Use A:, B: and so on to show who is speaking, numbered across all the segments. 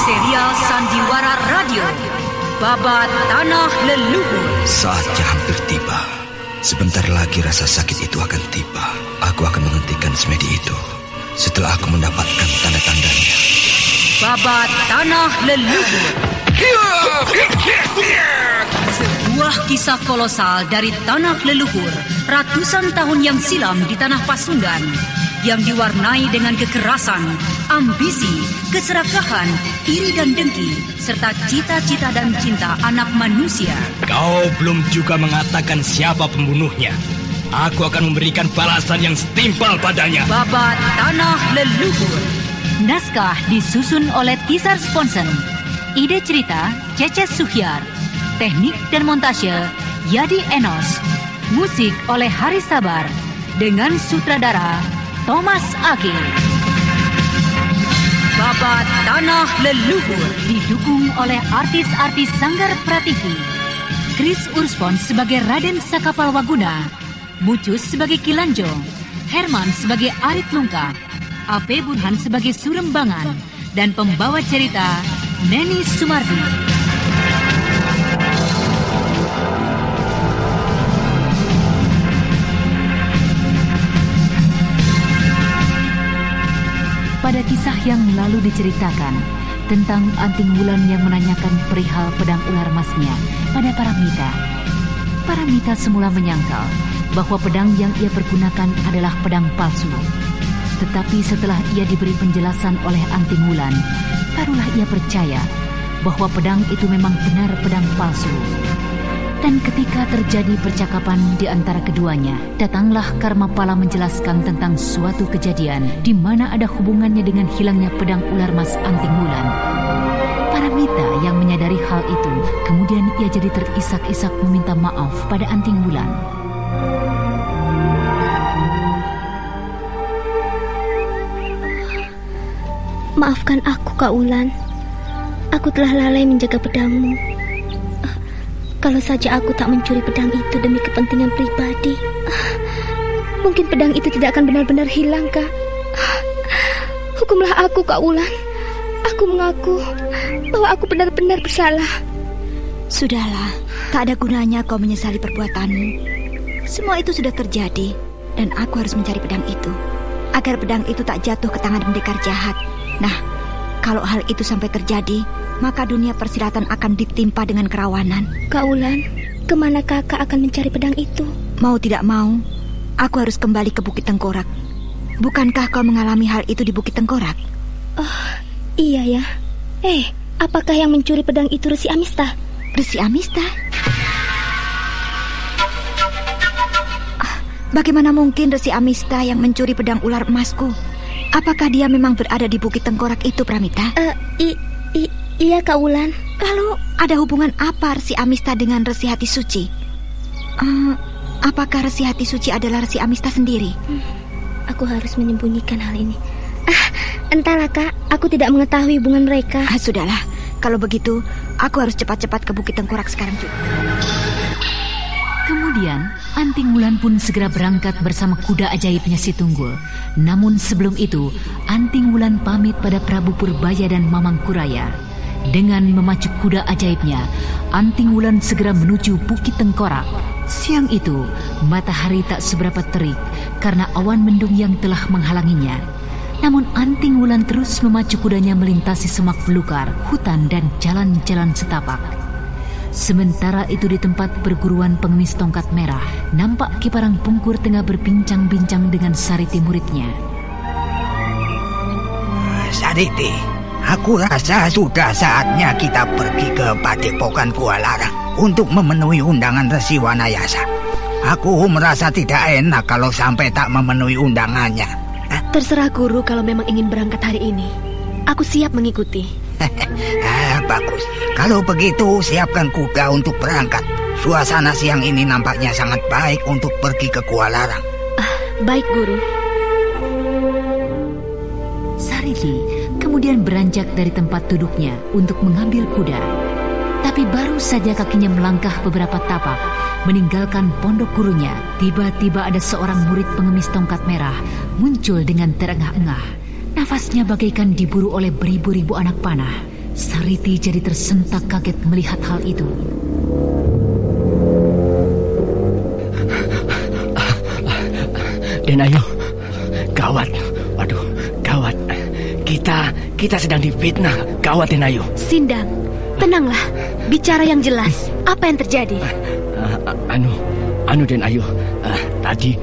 A: Serial Sandiwara Radio, Babat Tanah Leluhur.
B: Saatnya hampir tiba. Sebentar lagi rasa sakit itu akan tiba. Aku akan menghentikan semedi itu setelah aku mendapatkan tanda-tandanya.
A: Babat Tanah Leluhur. Sebuah kisah kolosal dari tanah leluhur ratusan tahun yang silam di tanah Pasundan, yang diwarnai dengan kekerasan, ambisi, keserakahan, iri dan dengki, serta cita-cita dan cinta anak manusia.
C: Kau belum juga mengatakan siapa pembunuhnya. Aku akan memberikan balasan yang setimpal padanya.
A: Babat Tanah Leluhur.
D: Naskah disusun oleh Tisar Sponsen. Ide cerita Cece Suhyar. Teknik dan montase Yadi Enos. Musik oleh Hari Sabar dengan sutradara Thomas Ake.
A: Babat Tanah Leluhur
D: Didukung oleh artis-artis Sanggar Prativi. Chris Urspon sebagai Raden Sakapal Waguna, Mucus sebagai Kilanjo, Herman sebagai Arit Lungkah, A.P. Burhan sebagai Surembangan, dan pembawa cerita Neni Sumardi. Pada kisah yang lalu diceritakan tentang Anting Wulan yang menanyakan perihal pedang ular emasnya pada Paramita. Paramita semula menyangkal bahwa pedang yang ia pergunakan adalah pedang palsu. Tetapi setelah ia diberi penjelasan oleh Anting Wulan, barulah ia percaya bahwa pedang itu memang benar pedang palsu. Dan ketika terjadi percakapan di antara keduanya, datanglah Karmapala menjelaskan tentang suatu kejadian di mana ada hubungannya dengan hilangnya pedang ular mas Anting Wulan. Paramita yang menyadari hal itu, kemudian ia jadi terisak-isak meminta maaf pada Anting Wulan.
E: Maafkan aku, Kak Wulan. Aku telah lalai menjaga pedangmu. Kalau saja aku tak mencuri pedang itu demi kepentingan pribadi, mungkin pedang itu tidak akan benar-benar hilang, Kak. Hukumlah aku, Kak Wulan. Aku mengaku bahwa aku benar-benar bersalah.
F: Sudahlah, tak ada gunanya kau menyesali perbuatanmu. Semua itu sudah terjadi, dan aku harus mencari pedang itu, agar pedang itu tak jatuh ke tangan pendekar jahat. Nah, kalau hal itu sampai terjadi, maka dunia persilatan akan ditimpa dengan kerawanan.
E: Kak Wulan, kemana kakak akan mencari pedang itu?
F: Mau tidak mau, aku harus kembali ke Bukit Tengkorak. Bukankah kau mengalami hal itu di Bukit Tengkorak?
E: Oh, iya ya. Apakah yang mencuri pedang itu Resi Amista?
F: Resi Amista? Bagaimana mungkin Resi Amista yang mencuri pedang ular emasku? Apakah dia memang berada di Bukit Tengkorak itu, Pramita?
E: Iya, Kak Wulan.
F: Lalu ada hubungan apa Resi Amista dengan Resi Hati Suci? Apakah Resi Hati Suci adalah Resi Amista sendiri?
E: Aku harus menyembunyikan hal ini. Entahlah, Kak. Aku tidak mengetahui hubungan mereka.
F: Sudahlah. Kalau begitu, aku harus cepat-cepat ke Bukit Tengkorak sekarang juga.
D: Kemudian, Anting Wulan pun segera berangkat bersama kuda ajaibnya si Tunggul. Namun sebelum itu, Anting Wulan pamit pada Prabu Purbaya dan Mamang Kuraya. Dengan memacu kuda ajaibnya, Anting Wulan segera menuju Bukit Tengkorak. Siang itu, matahari tak seberapa terik karena awan mendung yang telah menghalanginya. Namun Anting Wulan terus memacu kudanya melintasi semak belukar, hutan dan jalan-jalan setapak. Sementara itu di tempat perguruan pengemis tongkat merah, nampak Ki Parang Pungkur tengah berbincang-bincang dengan Sariti muridnya.
G: Sariti, aku rasa sudah saatnya kita pergi ke Padepokan Gua Larang untuk memenuhi undangan Resi Wanayasa. Aku merasa tidak enak kalau sampai tak memenuhi undangannya.
H: Terserah guru kalau memang ingin berangkat hari ini. Aku siap mengikuti.
G: Bagus. Kalau begitu, siapkan kuda untuk berangkat. Suasana siang ini nampaknya sangat baik untuk pergi ke Gua Larang.
H: Baik, Guru.
D: Sariti kemudian beranjak dari tempat duduknya untuk mengambil kuda. Tapi baru saja kakinya melangkah beberapa tapak, meninggalkan pondok gurunya, tiba-tiba ada seorang murid pengemis tongkat merah muncul dengan terengah-engah. Nafasnya bagaikan diburu oleh beribu-ribu anak panah. Sariti jadi tersentak kaget melihat hal itu.
C: Dan ayo, gawat. Waduh, gawat. Kita sedang difitnah. Gawat, Den Ayu.
H: Sindang, tenanglah. Bicara yang jelas. Apa yang terjadi?
C: Anu Den Ayu. Tadi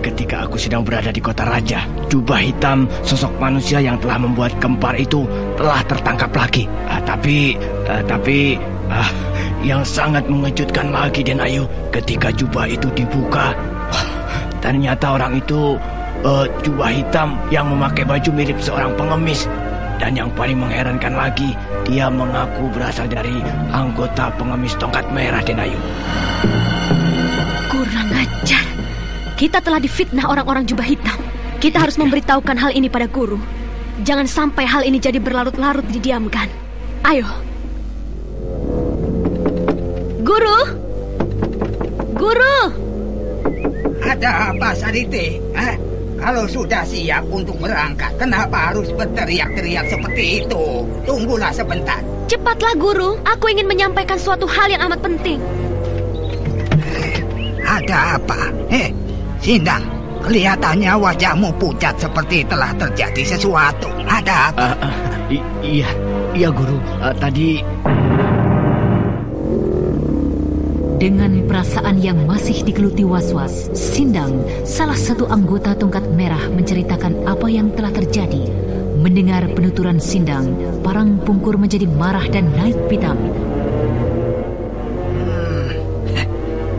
C: ketika aku sedang berada di kota raja, jubah hitam sosok manusia yang telah membuat kempar itu telah tertangkap lagi. Tapi yang sangat mengejutkan lagi Den Ayu, ketika jubah itu dibuka, ternyata orang itu jubah hitam yang memakai baju mirip seorang pengemis. Dan yang paling mengherankan lagi, dia mengaku berasal dari anggota pengemis tongkat merah, Den Ayu.
H: Kurang ajar. Kita telah difitnah orang-orang jubah hitam. Kita harus memberitahukan hal ini pada guru. Jangan sampai hal ini jadi berlarut-larut didiamkan. Ayo. Guru! Guru!
G: Ada apa, Sariti? Kalau sudah siap untuk berangkat, kenapa harus berteriak-teriak seperti itu? Tunggulah sebentar.
H: Cepatlah, Guru. Aku ingin menyampaikan suatu hal yang amat penting.
G: Ada apa? Sindang, kelihatannya wajahmu pucat seperti telah terjadi sesuatu. Ada apa?
C: Iya, Guru. Tadi...
D: Dengan perasaan yang masih digeluti was-was, Sindang, salah satu anggota tongkat merah, menceritakan apa yang telah terjadi. Mendengar penuturan Sindang, Parang Pungkur menjadi marah dan naik pitam.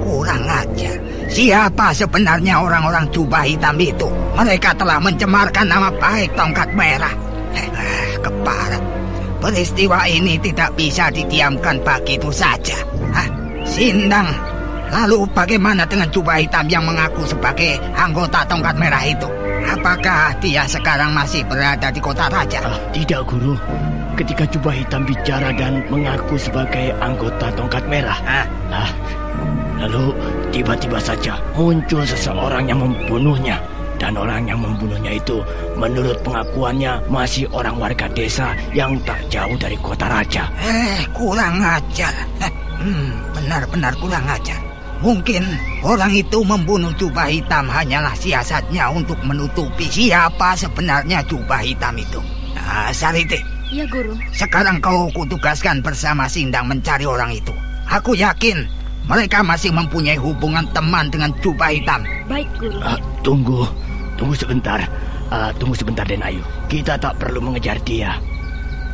G: Kurang ajar. Siapa sebenarnya orang-orang jubah hitam itu? Mereka telah mencemarkan nama baik tongkat merah. Keparat. Peristiwa ini tidak bisa didiamkan begitu saja. Sindang, lalu bagaimana dengan jubah hitam yang mengaku sebagai anggota tongkat merah itu? Apakah dia sekarang masih berada di kota raja?
C: Tidak, Guru. Ketika jubah hitam bicara dan mengaku sebagai anggota tongkat merah, lalu tiba-tiba saja muncul seseorang yang membunuhnya. Dan orang yang membunuhnya itu menurut pengakuannya masih orang warga desa yang tak jauh dari kota raja.
G: Kurang ajar. Benar-benar kurang ajar. Mungkin orang itu membunuh jubah hitam hanyalah siasatnya untuk menutupi siapa sebenarnya jubah hitam itu. Sariti.
H: Ya, Guru.
G: Sekarang kau kutugaskan bersama Sindang mencari orang itu. Aku yakin mereka masih mempunyai hubungan teman dengan jubah hitam.
H: Baik, Guru.
C: Tunggu sebentar. Tunggu sebentar, Den Ayu. Kita tak perlu mengejar dia.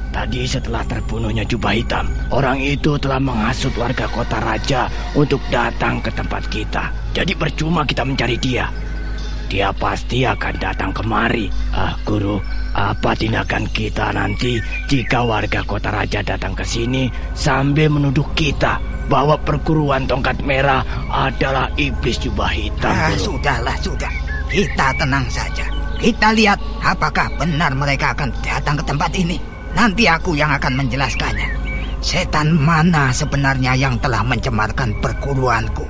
C: Tadi setelah terbunuhnya jubah hitam, orang itu telah menghasut warga kota raja untuk datang ke tempat kita. Jadi percuma kita mencari dia. Dia pasti akan datang kemari. Guru, apa tindakan kita nanti jika warga kota raja datang ke sini sambil menuduh kita bahwa perguruan tongkat merah adalah iblis jubah hitam, Guru?
G: Sudah. Kita tenang saja. Kita lihat apakah benar mereka akan datang ke tempat ini. Nanti aku yang akan menjelaskannya. Setan mana sebenarnya yang telah mencemarkan perguruanku?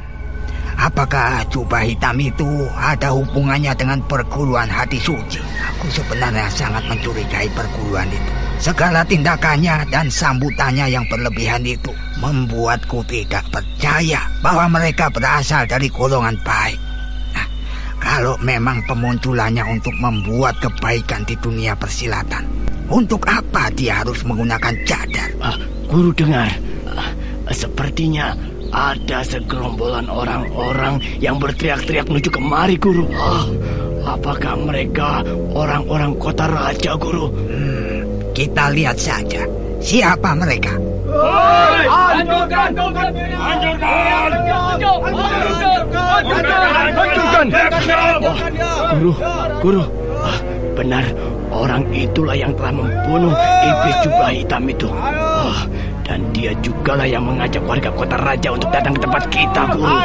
G: Apakah jubah hitam itu ada hubungannya dengan perguruan hati suci? Aku sebenarnya sangat mencurigai perguruan itu. Segala tindakannya dan sambutannya yang berlebihan itu membuatku tidak percaya bahwa mereka berasal dari golongan baik. Kalau memang pemunculannya untuk membuat kebaikan di dunia persilatan, untuk apa dia harus menggunakan cadar?
C: Guru dengar, sepertinya ada segerombolan orang-orang yang berteriak-teriak menuju kemari, Guru. Apakah mereka orang-orang kota raja, Guru?
G: Kita lihat saja. Siapa mereka?
C: Hancurkan! Guru, benar, orang itulah yang telah membunuh iblis jubah hitam itu. Dan dia jugalah yang mengajak warga kota raja untuk datang ke tempat kita, Guru.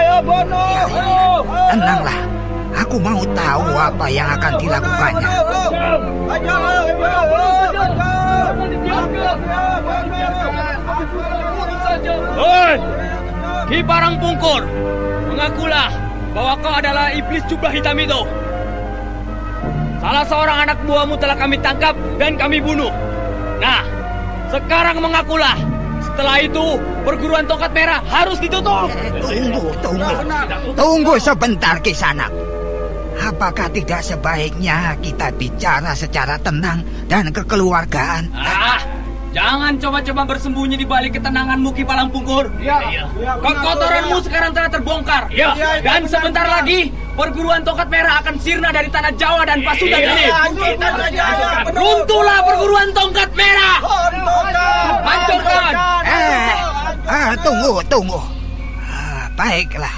G: Tenanglah, aku mau tahu apa yang akan dilakukannya.
I: Hei, Ki Parang Pungkur, mengakulah bahwa kau adalah iblis jubah hitam itu. Salah seorang anak buahmu telah kami tangkap dan kami bunuh. Nah, Sekarang mengakulah. Setelah itu, perguruan tongkat merah harus ditutup.
G: Tunggu sebentar, Kisanak. Apakah tidak sebaiknya kita bicara secara tenang dan kekeluargaan?
I: Jangan coba-coba bersembunyi di balik ketenanganmu, Ki Palangpungkur. Kekotoranmu sekarang telah terbongkar. Dan sebentar lagi, perguruan tongkat merah akan sirna dari tanah Jawa dan Pasundan ini. Runtuhlah perguruan tongkat merah. Hancurkan.
G: Tunggu. Baiklah.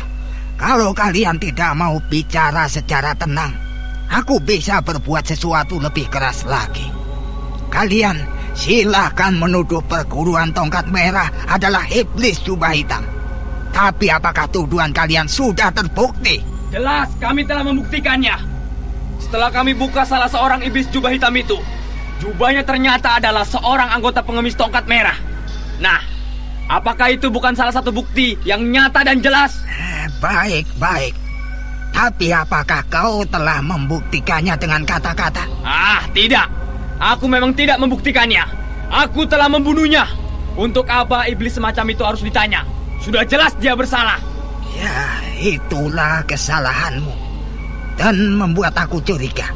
G: Kalau kalian tidak mau bicara secara tenang, aku bisa berbuat sesuatu lebih keras lagi. Kalian silahkan menuduh perguruan tongkat merah adalah iblis jubah hitam. Tapi apakah tuduhan kalian sudah terbukti?
I: Jelas, kami telah membuktikannya. Setelah kami buka salah seorang iblis jubah hitam itu, jubahnya ternyata adalah seorang anggota pengemis tongkat merah. Nah, apakah itu bukan salah satu bukti yang nyata dan jelas?
G: Baik. Tapi apakah kau telah membuktikannya dengan kata-kata?
I: Tidak. Aku memang tidak membuktikannya. Aku telah membunuhnya. Untuk apa iblis semacam itu harus ditanya? Sudah jelas dia bersalah.
G: Ya, itulah kesalahanmu. Dan membuat aku curiga.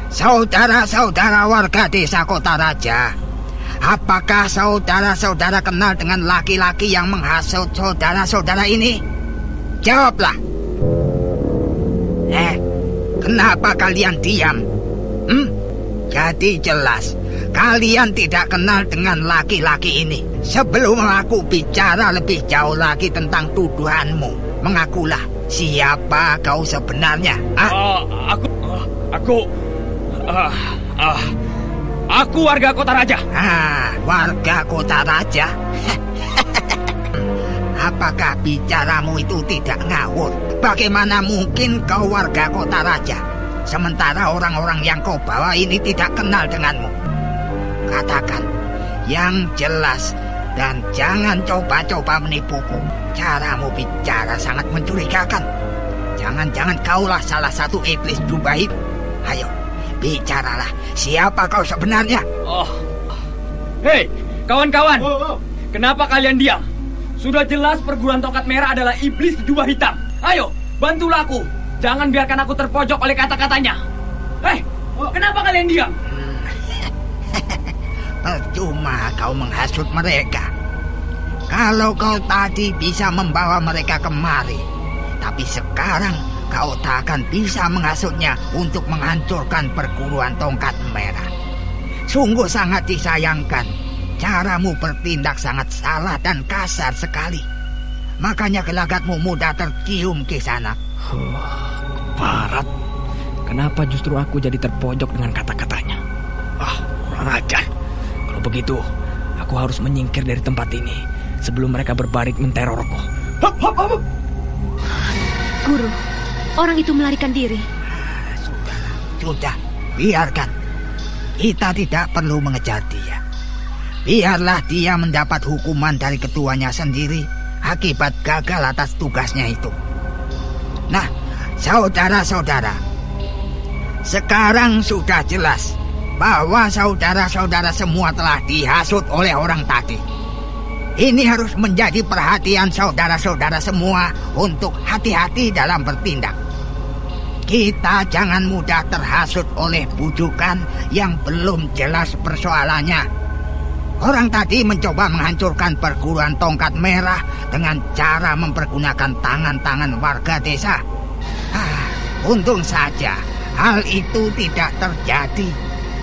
G: Saudara-saudara warga desa Kota Raja, apakah saudara-saudara kenal dengan laki-laki yang menghasut saudara-saudara ini? Jawablah. Kenapa kalian diam? Jadi jelas, kalian tidak kenal dengan laki-laki ini. Sebelum aku bicara lebih jauh lagi tentang tuduhanmu, mengakulah siapa kau sebenarnya.
I: Aku warga Kota Raja.
G: Warga Kota Raja? Apakah bicaramu itu tidak ngawur? Bagaimana mungkin kau warga Kota Raja, sementara orang-orang yang kau bawa ini tidak kenal denganmu? Katakan yang jelas dan jangan coba-coba menipuku. Caramu bicara sangat mencurigakan. Jangan-jangan kaulah salah satu iblis jubah hitam. Ayo, bicaralah. Siapa kau sebenarnya?
I: Hei, kawan-kawan. Kenapa kalian diam? Sudah jelas perguruan tongkat merah adalah iblis jubah hitam. Ayo, bantulah aku. Jangan biarkan aku terpojok oleh kata-katanya. Kenapa kalian diam?
G: Percuma kau menghasut mereka. Kalau kau tadi bisa membawa mereka kemari, tapi sekarang kau tak akan bisa menghasutnya untuk menghancurkan perguruan tongkat merah. Sungguh sangat disayangkan. Caramu bertindak sangat salah dan kasar sekali. Makanya gelagatmu mudah tercium, Kisanak.
C: Barat, kenapa justru aku jadi terpojok dengan kata-katanya? Kurang ajar. Kalau begitu, aku harus menyingkir dari tempat ini sebelum mereka berbalik menterorku.
H: Guru, orang itu melarikan diri.
G: Sudah, biarkan. Kita tidak perlu mengejar dia. Biarlah dia mendapat hukuman dari ketuanya sendiri akibat gagal atas tugasnya itu. Nah, saudara-saudara, sekarang sudah jelas bahwa saudara-saudara semua telah dihasut oleh orang tadi. Ini harus menjadi perhatian saudara-saudara semua untuk hati-hati dalam bertindak. Kita jangan mudah terhasut oleh bujukan yang belum jelas persoalannya. Orang tadi mencoba menghancurkan perguruan tongkat merah dengan cara mempergunakan tangan-tangan warga desa. Untung saja hal itu tidak terjadi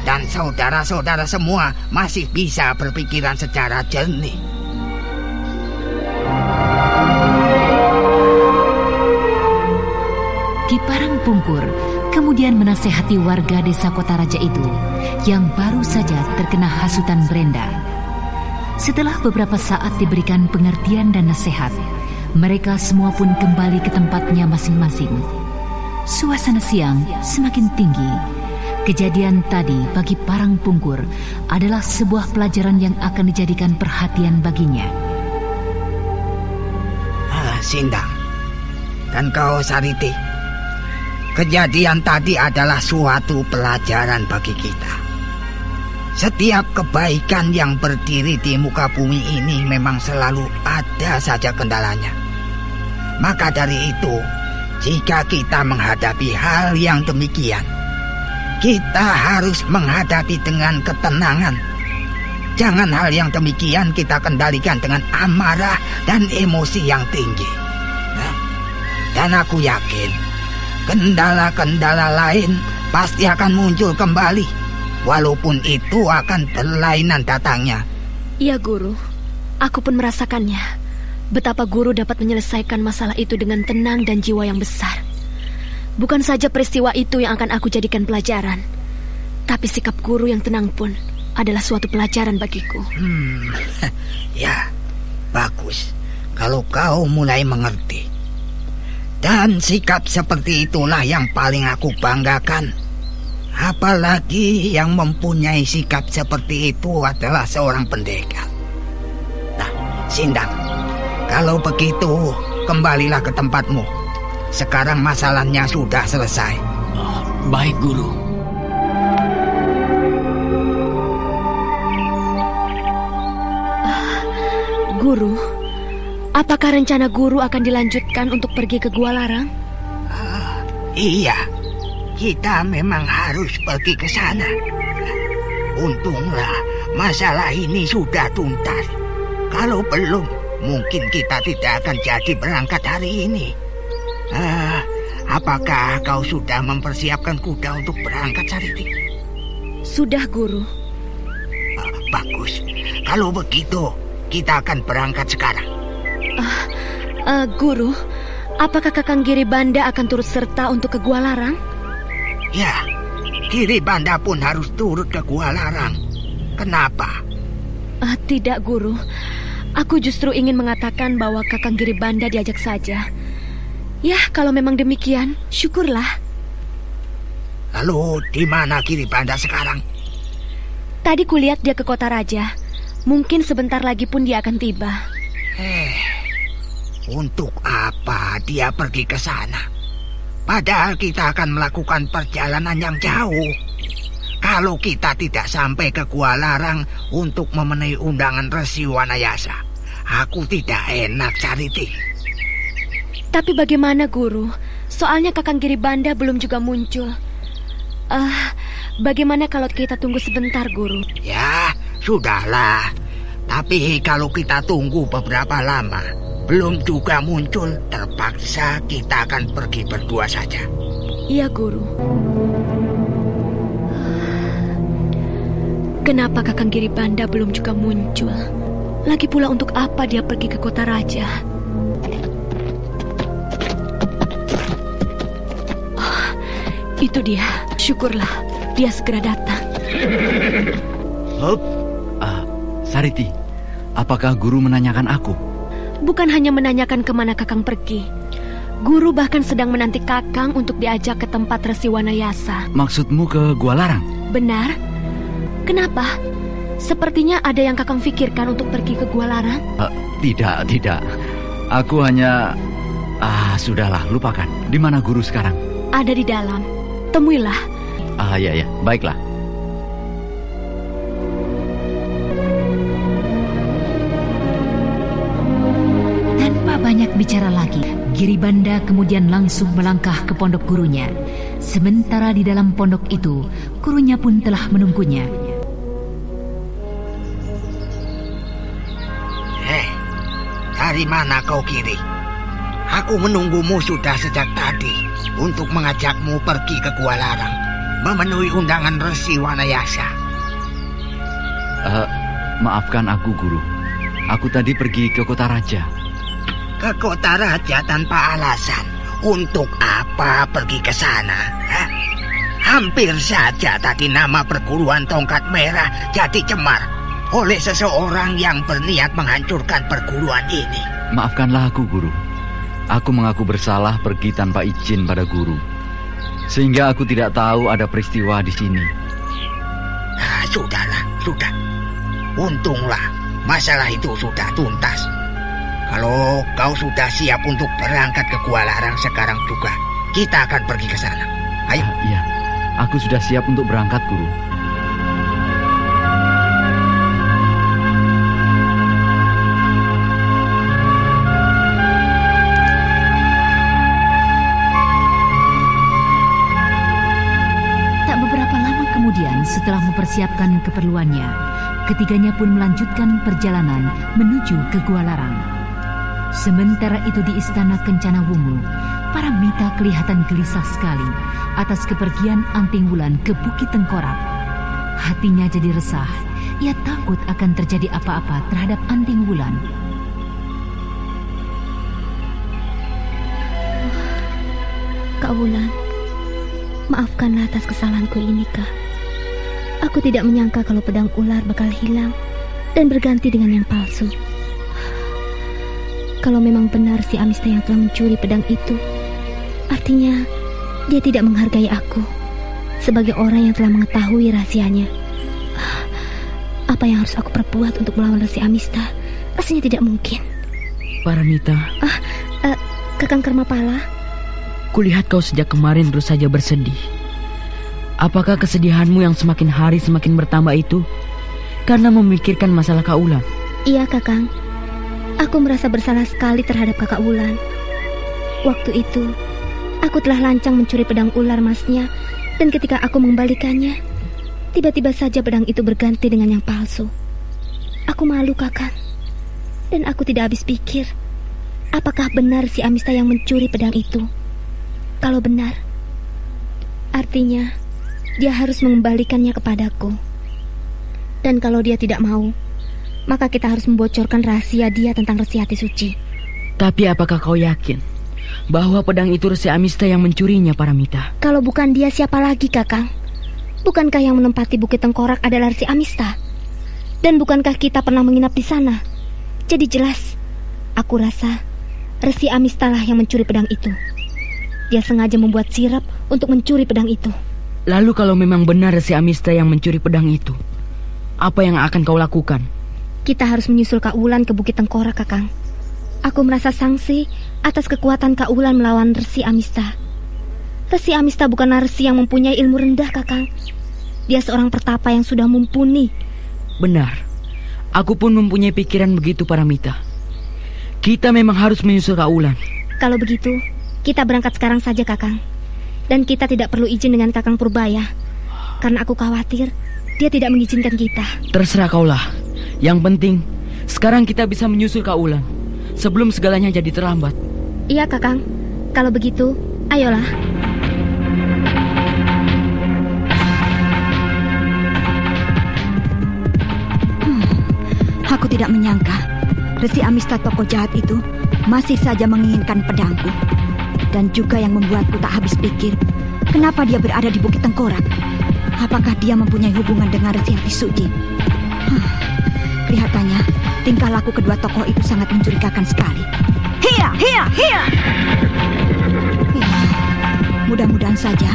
G: dan saudara-saudara semua masih bisa berpikiran secara jernih.
D: Ki Parangpungkur kemudian menasehati warga desa Kota Raja itu yang baru saja terkena hasutan Brenda. Setelah beberapa saat diberikan pengertian dan nasihat, mereka semua pun kembali ke tempatnya masing-masing. Suasana siang semakin tinggi. Kejadian tadi bagi Parangpungkur adalah sebuah pelajaran yang akan dijadikan perhatian baginya.
G: Sindang, dan kau Sariti, kejadian tadi adalah suatu pelajaran bagi kita. Setiap kebaikan yang berdiri di muka bumi ini memang selalu ada saja kendalanya. Maka dari itu, jika kita menghadapi hal yang demikian, kita harus menghadapi dengan ketenangan. Jangan hal yang demikian kita kendalikan dengan amarah dan emosi yang tinggi. Dan aku yakin, kendala-kendala lain pasti akan muncul kembali, walaupun itu akan berlainan datangnya.
H: Iya, Guru. Aku pun merasakannya. Betapa Guru dapat menyelesaikan masalah itu dengan tenang dan jiwa yang besar. Bukan saja peristiwa itu yang akan aku jadikan pelajaran, tapi sikap Guru yang tenang pun adalah suatu pelajaran bagiku.
G: Ya, bagus kalau kau mulai mengerti. Dan sikap seperti itulah yang paling aku banggakan. Apalagi yang mempunyai sikap seperti itu adalah seorang pendekar. Nah, Sindang, kalau begitu kembalilah ke tempatmu. Sekarang masalahnya sudah selesai.
C: Baik, Guru.
H: Guru, apakah rencana Guru akan dilanjutkan untuk pergi ke Gua Larang?
G: Iya, kita memang harus pergi ke sana. Untunglah masalah ini sudah tuntas. Kalau belum, mungkin kita tidak akan jadi berangkat hari ini. Apakah kau sudah mempersiapkan kuda untuk berangkat, Sariti?
H: Sudah, Guru.
G: Bagus. Kalau begitu, kita akan berangkat sekarang.
H: Guru, apakah Kakang Giribanda akan turut serta untuk ke Gua Larang?
G: Ya, Giribanda pun harus turut ke Gua Larang. Kenapa?
H: Tidak, Guru. Aku justru ingin mengatakan bahwa Kakang Giribanda diajak saja. Ya, kalau memang demikian, syukurlah.
G: Lalu, di mana Giribanda sekarang?
H: Tadi kulihat dia ke kota raja. Mungkin sebentar lagi pun dia akan tiba.
G: Untuk apa dia pergi ke sana? Padahal kita akan melakukan perjalanan yang jauh. Kalau kita tidak sampai ke Gua Larang untuk memenuhi undangan Resi Wanayasa, aku tidak enak, Sariti.
H: Tapi bagaimana, Guru? Soalnya Kakang Giribanda belum juga muncul. Bagaimana kalau kita tunggu sebentar, Guru?
G: Ya, sudahlah. Tapi kalau kita tunggu beberapa lama, belum juga muncul, terpaksa kita akan pergi berdua saja.
H: Iya, Guru. Kenapa Kakang Giribanda belum juga muncul? Lagi pula untuk apa dia pergi ke kota raja? Itu dia. Syukurlah dia segera datang.
J: Sariti, apakah Guru menanyakan aku?
H: Bukan hanya menanyakan kemana Kakang pergi. Guru bahkan sedang menanti Kakang untuk diajak ke tempat Resi Wanayasa.
J: Maksudmu ke Gua Larang?
H: Benar. Kenapa? Sepertinya ada yang Kakang pikirkan untuk pergi ke Gua Larang.
J: Tidak. Aku hanya... sudahlah, lupakan. Di mana Guru sekarang?
H: Ada di dalam. Temuilah.
J: Ya, baiklah.
D: Tanpa banyak bicara lagi, Giribanda kemudian langsung melangkah ke pondok gurunya. Sementara di dalam pondok itu, gurunya pun telah menunggunya.
G: Dari mana kau, Giri? Aku menunggumu sudah sejak tadi untuk mengajakmu pergi ke Gua Larang, memenuhi undangan Resi Wanayasa.
J: Maafkan aku, Guru. Aku tadi pergi ke kota raja.
G: Ke kota raja tanpa alasan? Untuk apa pergi ke sana? Hampir saja tadi nama perguruan tongkat merah jadi cemar oleh seseorang yang berniat menghancurkan perguruan ini.
J: Maafkanlah aku, Guru. Aku mengaku bersalah pergi tanpa izin pada Guru, sehingga aku tidak tahu ada peristiwa di sini.
G: Sudah. Untunglah masalah itu sudah tuntas. Kalau kau sudah siap untuk berangkat ke Gua Larang sekarang juga, kita akan pergi ke sana. Ayo.
J: Iya, aku sudah siap untuk berangkat, Guru.
D: setelah mempersiapkan keperluannya, ketiganya pun melanjutkan perjalanan menuju ke Gua Larang. Sementara itu di istana Kencana Wungu, Paramita kelihatan gelisah sekali atas kepergian Anting Wulan ke Bukit Tengkorak. Hatinya jadi resah, ia takut akan terjadi apa-apa terhadap Anting Wulan.
E: Kak Wulan, maafkanlah atas kesalahanku ini, Kak. Aku tidak menyangka kalau pedang ular bakal hilang dan berganti dengan yang palsu. Kalau memang benar si Amista yang telah mencuri pedang itu, artinya dia tidak menghargai aku sebagai orang yang telah mengetahui rahasianya. Apa yang harus aku perbuat untuk melawan Resi Amista? Rasanya tidak mungkin.
C: Paramita.
E: Kakang Karmapala.
C: Kulihat kau sejak kemarin terus saja bersedih. Apakah kesedihanmu yang semakin hari semakin bertambah itu karena memikirkan masalah Kak Wulan?
E: Iya, Kakang. Aku merasa bersalah sekali terhadap Kakak Wulan. Waktu itu, aku telah lancang mencuri pedang ular masnya, dan ketika aku mengembalikannya, tiba-tiba saja pedang itu berganti dengan yang palsu. Aku malu, Kakang. Dan aku tidak habis pikir, apakah benar si Amista yang mencuri pedang itu? Kalau benar, artinya dia harus mengembalikannya kepadaku. Dan kalau dia tidak mau, maka kita harus membocorkan rahasia dia tentang Resi Hati Suci.
C: Tapi apakah kau yakin bahwa pedang itu Resi Amista yang mencurinya, Paramita?
E: Kalau bukan dia, siapa lagi, Kakang? Bukankah yang menempati Bukit Tengkorak adalah Resi Amista? Dan bukankah kita pernah menginap di sana? Jadi jelas, aku rasa Resi Amista lah yang mencuri pedang itu. Dia sengaja membuat sirap untuk mencuri pedang itu.
C: Lalu kalau memang benar Resi Amista yang mencuri pedang itu, apa yang akan kau lakukan?
E: Kita harus menyusul Kak Wulan ke Bukit Tengkorak, Kakang. Aku merasa sangsi atas kekuatan Kak Wulan melawan Resi Amista. Resi Amista bukanlah resi yang mempunyai ilmu rendah, Kakang. Dia seorang pertapa yang sudah mumpuni.
C: Benar. Aku pun mempunyai pikiran begitu, Paramita. Kita memang harus menyusul Kak Wulan.
E: Kalau begitu, kita berangkat sekarang saja, Kakang. Dan kita tidak perlu izin dengan Kakang Purbaya, karena aku khawatir dia tidak mengizinkan kita.
C: Terserah kaulah. Yang penting, sekarang kita bisa menyusul Kak Wulan sebelum segalanya jadi terlambat.
E: Iya, Kakang. Kalau begitu, ayolah.
F: Aku tidak menyangka Resi Amista tokoh jahat itu masih saja menginginkan pedangku. Dan juga yang membuatku tak habis pikir, kenapa dia berada di Bukit Tengkorak? Apakah dia mempunyai hubungan dengan Resi Hati Suci? Kelihatannya tingkah laku kedua tokoh itu sangat mencurigakan sekali. Hiya, hiya, hiya! Mudah-mudahan saja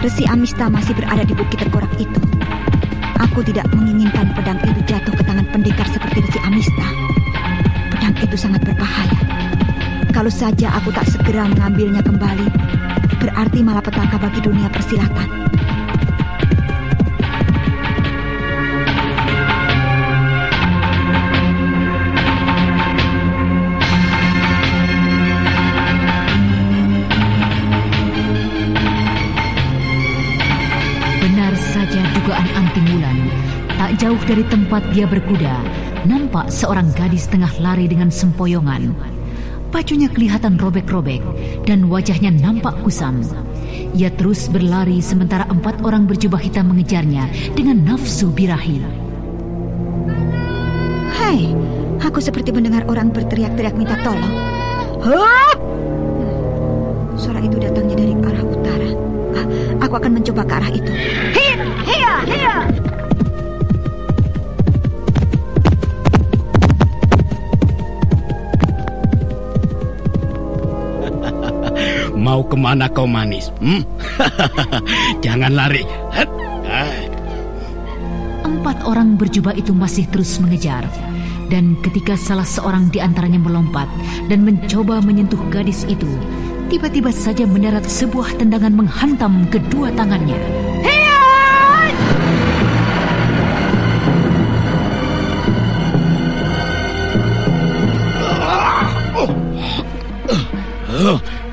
F: Resi Amista masih berada di Bukit Tengkorak itu. Aku tidak menginginkan pedang itu jatuh ke tangan pendekar seperti Resi Amista. Pedang itu sangat berbahaya. Kalau saja aku tak segera mengambilnya kembali, berarti malapetaka bagi dunia persilatan.
D: Benar saja dugaan Anting Wulan. Tak jauh dari tempat dia berkuda, nampak seorang gadis tengah lari dengan sempoyongan. Bajunya kelihatan robek-robek dan wajahnya nampak kusam. Ia terus berlari sementara 4 orang berjubah hitam mengejarnya dengan nafsu birahi.
F: Hei, aku seperti mendengar orang berteriak-teriak minta tolong. Hup! Suara itu datangnya dari arah utara. Aku akan mencoba ke arah itu. Hiya, hiya!
K: Mau kemana kau, manis? Jangan lari.
D: 4 orang berjubah itu masih terus mengejar. Dan ketika salah seorang di antaranya melompat dan mencoba menyentuh gadis itu, tiba-tiba saja mendarat sebuah tendangan menghantam kedua tangannya.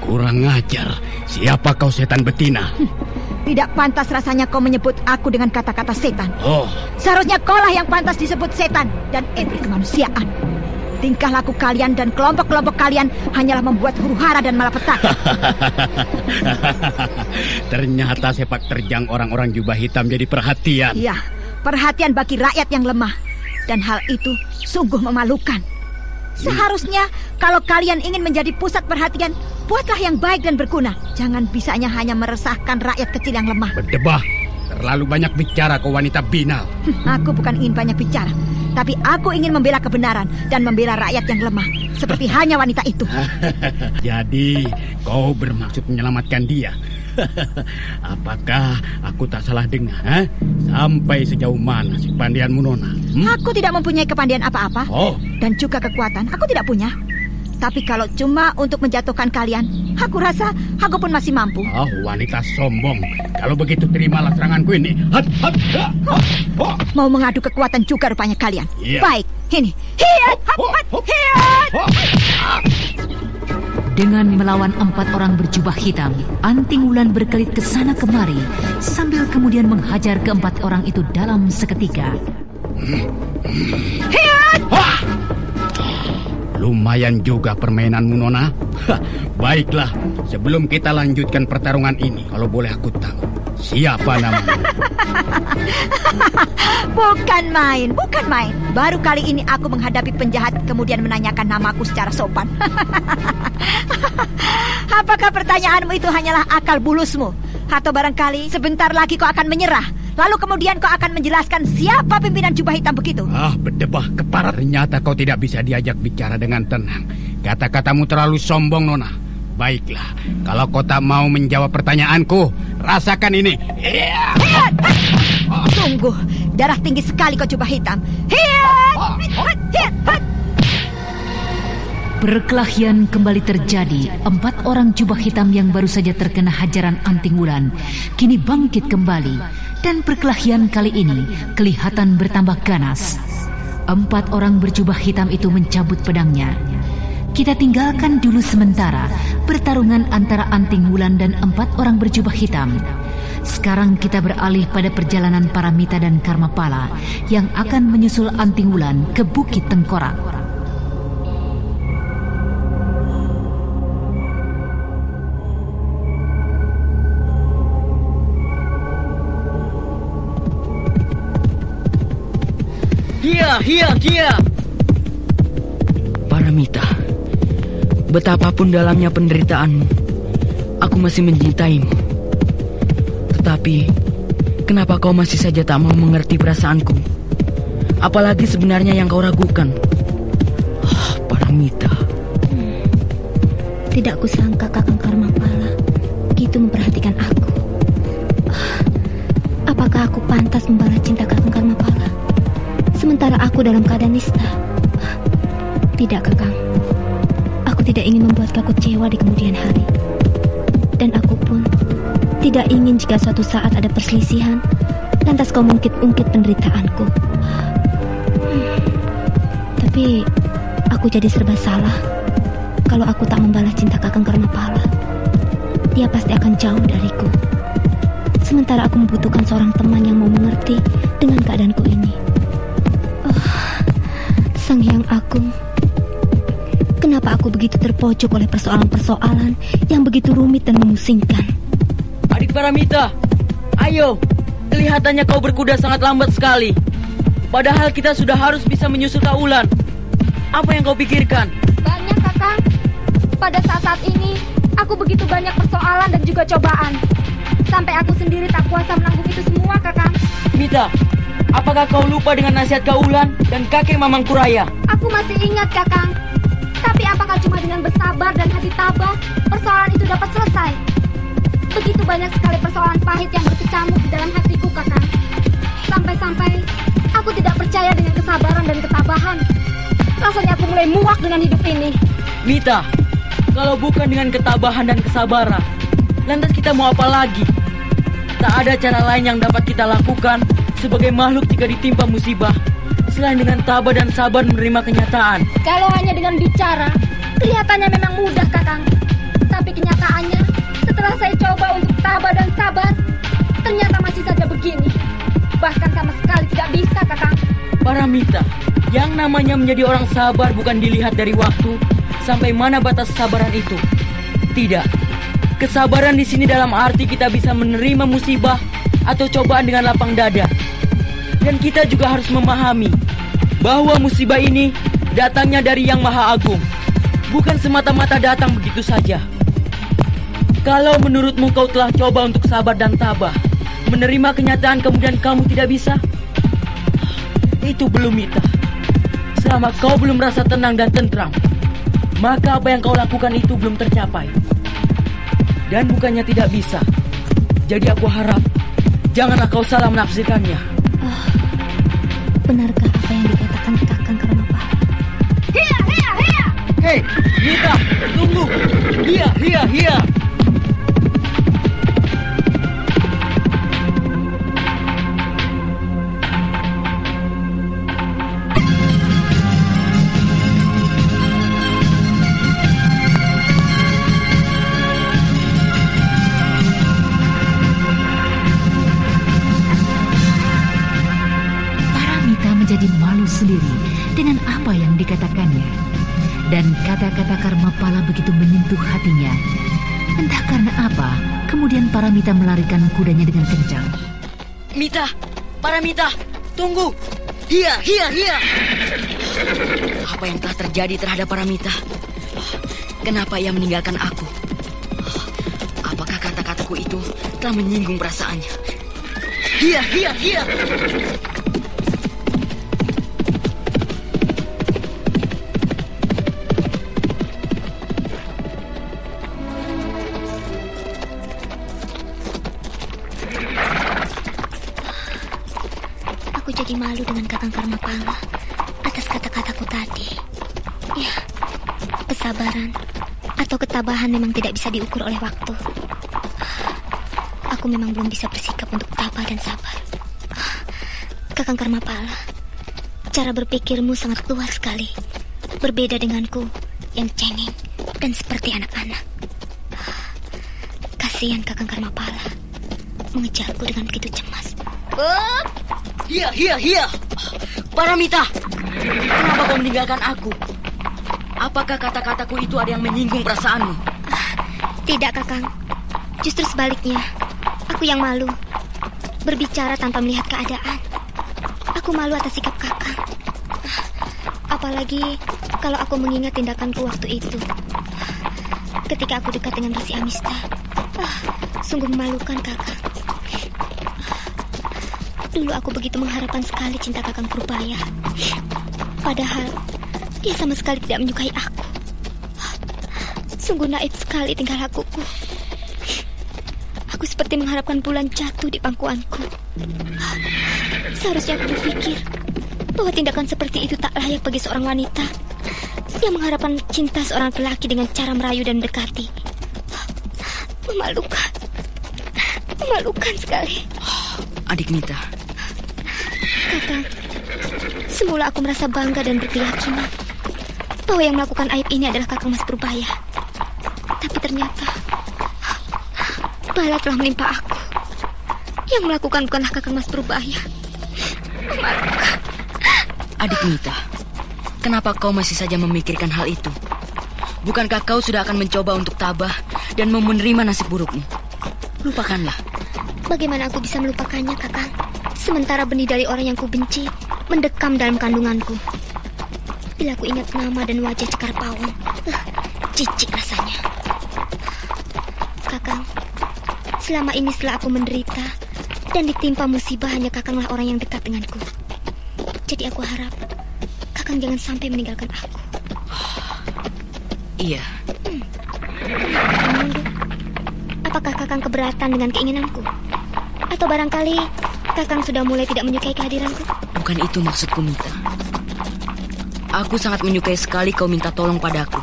K: Kurang ajar. Siapa kau, setan betina?
F: Tidak pantas rasanya kau menyebut aku dengan kata-kata setan.
K: Oh.
F: Seharusnya kaulah yang pantas disebut setan dan iri kemanusiaan. Tingkah laku kalian dan kelompok-kelompok kalian hanyalah membuat huru-hara dan malapetaka.
K: Ternyata sepak terjang orang-orang jubah hitam jadi perhatian.
F: Iya, perhatian bagi rakyat yang lemah. Dan hal itu sungguh memalukan. Seharusnya kalau kalian ingin menjadi pusat perhatian, buatlah yang baik dan berguna. Jangan bisanya hanya meresahkan rakyat kecil yang lemah.
K: Berdebah, terlalu banyak bicara kau wanita binal.
F: Aku bukan ingin banyak bicara, tapi aku ingin membela kebenaran dan membela rakyat yang lemah. Seperti halnya wanita itu.
K: Jadi kau bermaksud menyelamatkan dia? Apakah aku tak salah dengar? Sampai sejauh mana si kepandianmu, Nona?
F: Aku tidak mempunyai kepandian apa-apa. Dan juga kekuatan aku tidak punya. Tapi kalau cuma untuk menjatuhkan kalian, aku rasa aku pun masih mampu.
K: Wanita sombong. Kalau begitu terimalah seranganku ini.
F: Mau mengadu kekuatan juga rupanya kalian.
K: Iya.
F: Baik, ini. Hiat, hiat.
D: Dengan melawan 4 orang berjubah hitam, Anting Wulan berkelit ke sana kemari sambil kemudian menghajar ke-4 orang itu dalam seketika.
F: Hiat!
K: Lumayan juga permainanmu, Nona. Baiklah, sebelum kita lanjutkan pertarungan ini, kalau boleh aku tahu, siapa namamu?
F: Bukan main. Baru kali ini aku menghadapi penjahat kemudian menanyakan namaku secara sopan. Apakah pertanyaanmu itu hanyalah akal bulusmu? Atau barangkali sebentar lagi kau akan menyerah, lalu kemudian kau akan menjelaskan siapa pimpinan jubah hitam begitu?
K: Berdebah kepala. Ternyata kau tidak bisa diajak bicara dengan tenang. Kata-katamu terlalu sombong, Nona. Baiklah, kalau kau tak mau menjawab pertanyaanku, rasakan ini.
F: Hiat! Sungguh, darah tinggi sekali kau jubah hitam. Hiat! Hiat!
D: Perkelahian kembali terjadi. 4 orang jubah hitam yang baru saja terkena hajaran Anting Wulan kini bangkit kembali, dan perkelahian kali ini kelihatan bertambah ganas. 4 orang berjubah hitam itu mencabut pedangnya. Kita tinggalkan dulu sementara pertarungan antara Anting Wulan dan 4 orang berjubah hitam. Sekarang kita beralih pada perjalanan Paramita dan Karmapala yang akan menyusul Anting Wulan ke Bukit Tengkorak.
I: Kia.
L: Paramita, betapapun dalamnya penderitaanmu, aku masih mencintaimu. Tetapi, kenapa kau masih saja tak mau mengerti perasaanku? Apalagi sebenarnya yang kau ragukan? Paramita.
E: Tidak kusangka Kakang Karmapala begitu memperhatikan aku. Apakah aku pantas membalas cinta Kakang Karmapala sementara aku dalam keadaan nista? Tidak, Kakang. Aku tidak ingin membuat kau kecewa di kemudian hari. Dan aku pun tidak ingin jika suatu saat ada perselisihan, lantas kau mengungkit-ungkit penderitaanku. Tapi aku jadi serba salah kalau aku tak membalas cinta Kakang Karmapala. Dia pasti akan jauh dariku. Sementara aku membutuhkan seorang teman yang mau mengerti dengan keadaanku ini. Sang Hyang Agung, kenapa aku begitu terpojok oleh persoalan-persoalan yang begitu rumit dan memusingkan?
L: Adik Paramita, ayo. Kelihatannya kau berkuda sangat lambat sekali. Padahal kita sudah harus bisa menyusul Kak Wulan. Apa yang kau pikirkan?
M: Banyak, Kakang. Pada saat-saat ini, aku begitu banyak persoalan dan juga cobaan. Sampai aku sendiri tak kuasa menanggung itu semua, Kakang.
L: Mita, apakah kau lupa dengan nasihat Kak Wulan dan kakek Mamang Kuraya?
M: Aku masih ingat, Kakang. Tapi apakah cuma dengan bersabar dan hati tabah, persoalan itu dapat selesai? Begitu banyak sekali persoalan pahit yang berkecamuk di dalam hatiku, Kakang. Sampai-sampai aku tidak percaya dengan kesabaran dan ketabahan. Rasanya aku mulai muak dengan hidup ini.
L: Mita, kalau bukan dengan ketabahan dan kesabaran, lantas kita mau apa lagi? Tak ada cara lain yang dapat kita lakukan sebagai makhluk jika ditimpa musibah selain dengan tabah dan sabar menerima kenyataan.
M: Kalau hanya dengan bicara, kelihatannya memang mudah, Kakang. Tapi kenyataannya, setelah saya coba untuk tabah dan sabar,
L: Paramita, yang namanya menjadi orang sabar bukan dilihat dari waktu sampai mana batas kesabaran itu. Tidak. Kesabaran di sini dalam arti kita bisa menerima musibah atau cobaan dengan lapang dada. Dan kita juga harus memahami bahwa musibah ini datangnya dari Yang Maha Agung, bukan semata-mata datang begitu saja. Kalau menurutmu kau telah coba untuk sabar dan tabah, menerima kenyataan kemudian kamu tidak bisa, itu belum, Mita. Selama kau belum merasa tenang dan tentram, maka apa yang kau lakukan itu belum tercapai. Dan bukannya tidak bisa, jadi aku harap janganlah kau salah menafsirkannya.
E: Benarkah apa yang dikatakan Kakang Karmapala?
M: Hiya, hiya, hiya!
L: Hei, Mita, tunggu! Hiya, hiya, hiya!
D: Menjadi malu sendiri dengan apa yang dikatakannya. Dan kata-kata Karmapala begitu menyentuh hatinya. Entah karena apa, kemudian Paramita melarikan kudanya dengan kencang.
L: Mita, Paramita, tunggu! Hiya, hiya, hiya! Apa yang telah terjadi terhadap Paramita? Kenapa ia meninggalkan aku? Apakah kata-kataku itu telah menyinggung perasaannya? Hiya, hiya, hiya!
E: Jadi malu dengan Kakang Karmapala atas kata-kataku tadi. Ya, kesabaran atau ketabahan memang tidak bisa diukur oleh waktu. Aku memang belum bisa bersikap untuk tabah dan sabar. Kakang Karmapala, cara berpikirmu sangat luas sekali. Berbeda denganku yang cengeng dan seperti anak-anak. Kasihan Kakang Karmapala mengejarku dengan begitu cemas.
L: Hiya, hiya, hiya! Paramita, kenapa kau meninggalkan aku? Apakah kata-kataku itu ada yang menyinggung perasaanmu?
E: Tidak, Kakang. Justru sebaliknya, aku yang malu. Berbicara tanpa melihat keadaan. Aku malu atas sikap Kakang. Apalagi kalau aku mengingat tindakanku waktu itu. Ketika aku dekat dengan Resi Amista. Sungguh memalukan, Kakang. Dulu aku begitu mengharapkan sekali cinta Kakang Purbaya. Padahal dia sama sekali tidak menyukai aku. Sungguh naif sekali tingkah lakuku. Aku seperti mengharapkan bulan jatuh di pangkuanku. Seharusnya aku berpikir bahwa tindakan seperti itu tak layak bagi seorang wanita yang mengharapkan cinta seorang lelaki dengan cara merayu dan mendekati. Memalukan. Memalukan sekali.
L: Adik Mita.
E: Kakang, semula aku merasa bangga dan berkeyakinan bahwa yang melakukan aib ini adalah Kakang Mas Purbaya. Tapi ternyata bala telah menimpa aku. Yang melakukan bukanlah Kakang Mas Purbaya. Memalukan.
L: Adik Mita, kenapa kau masih saja memikirkan hal itu? Bukankah kau sudah akan mencoba untuk tabah dan mau menerima nasib burukmu? Lupakanlah.
E: Bagaimana aku bisa melupakannya, Kakang? Sementara benih dari orang yang kubenci mendekam dalam kandunganku. Bila aku ingat nama dan wajah Cekar Pawon, jijik rasanya. Kakang, selama ini setelah aku menderita dan ditimpa musibah, hanya Kakanglah orang yang dekat denganku. Jadi aku harap Kakang jangan sampai meninggalkan aku.
L: Iya.
E: Kakang menunduk. Apakah Kakang keberatan dengan keinginanku? Atau barangkali Kakang sudah mulai tidak menyukai kehadiranku?
L: Bukan itu maksudku, Mita. Aku sangat menyukai sekali kau minta tolong padaku.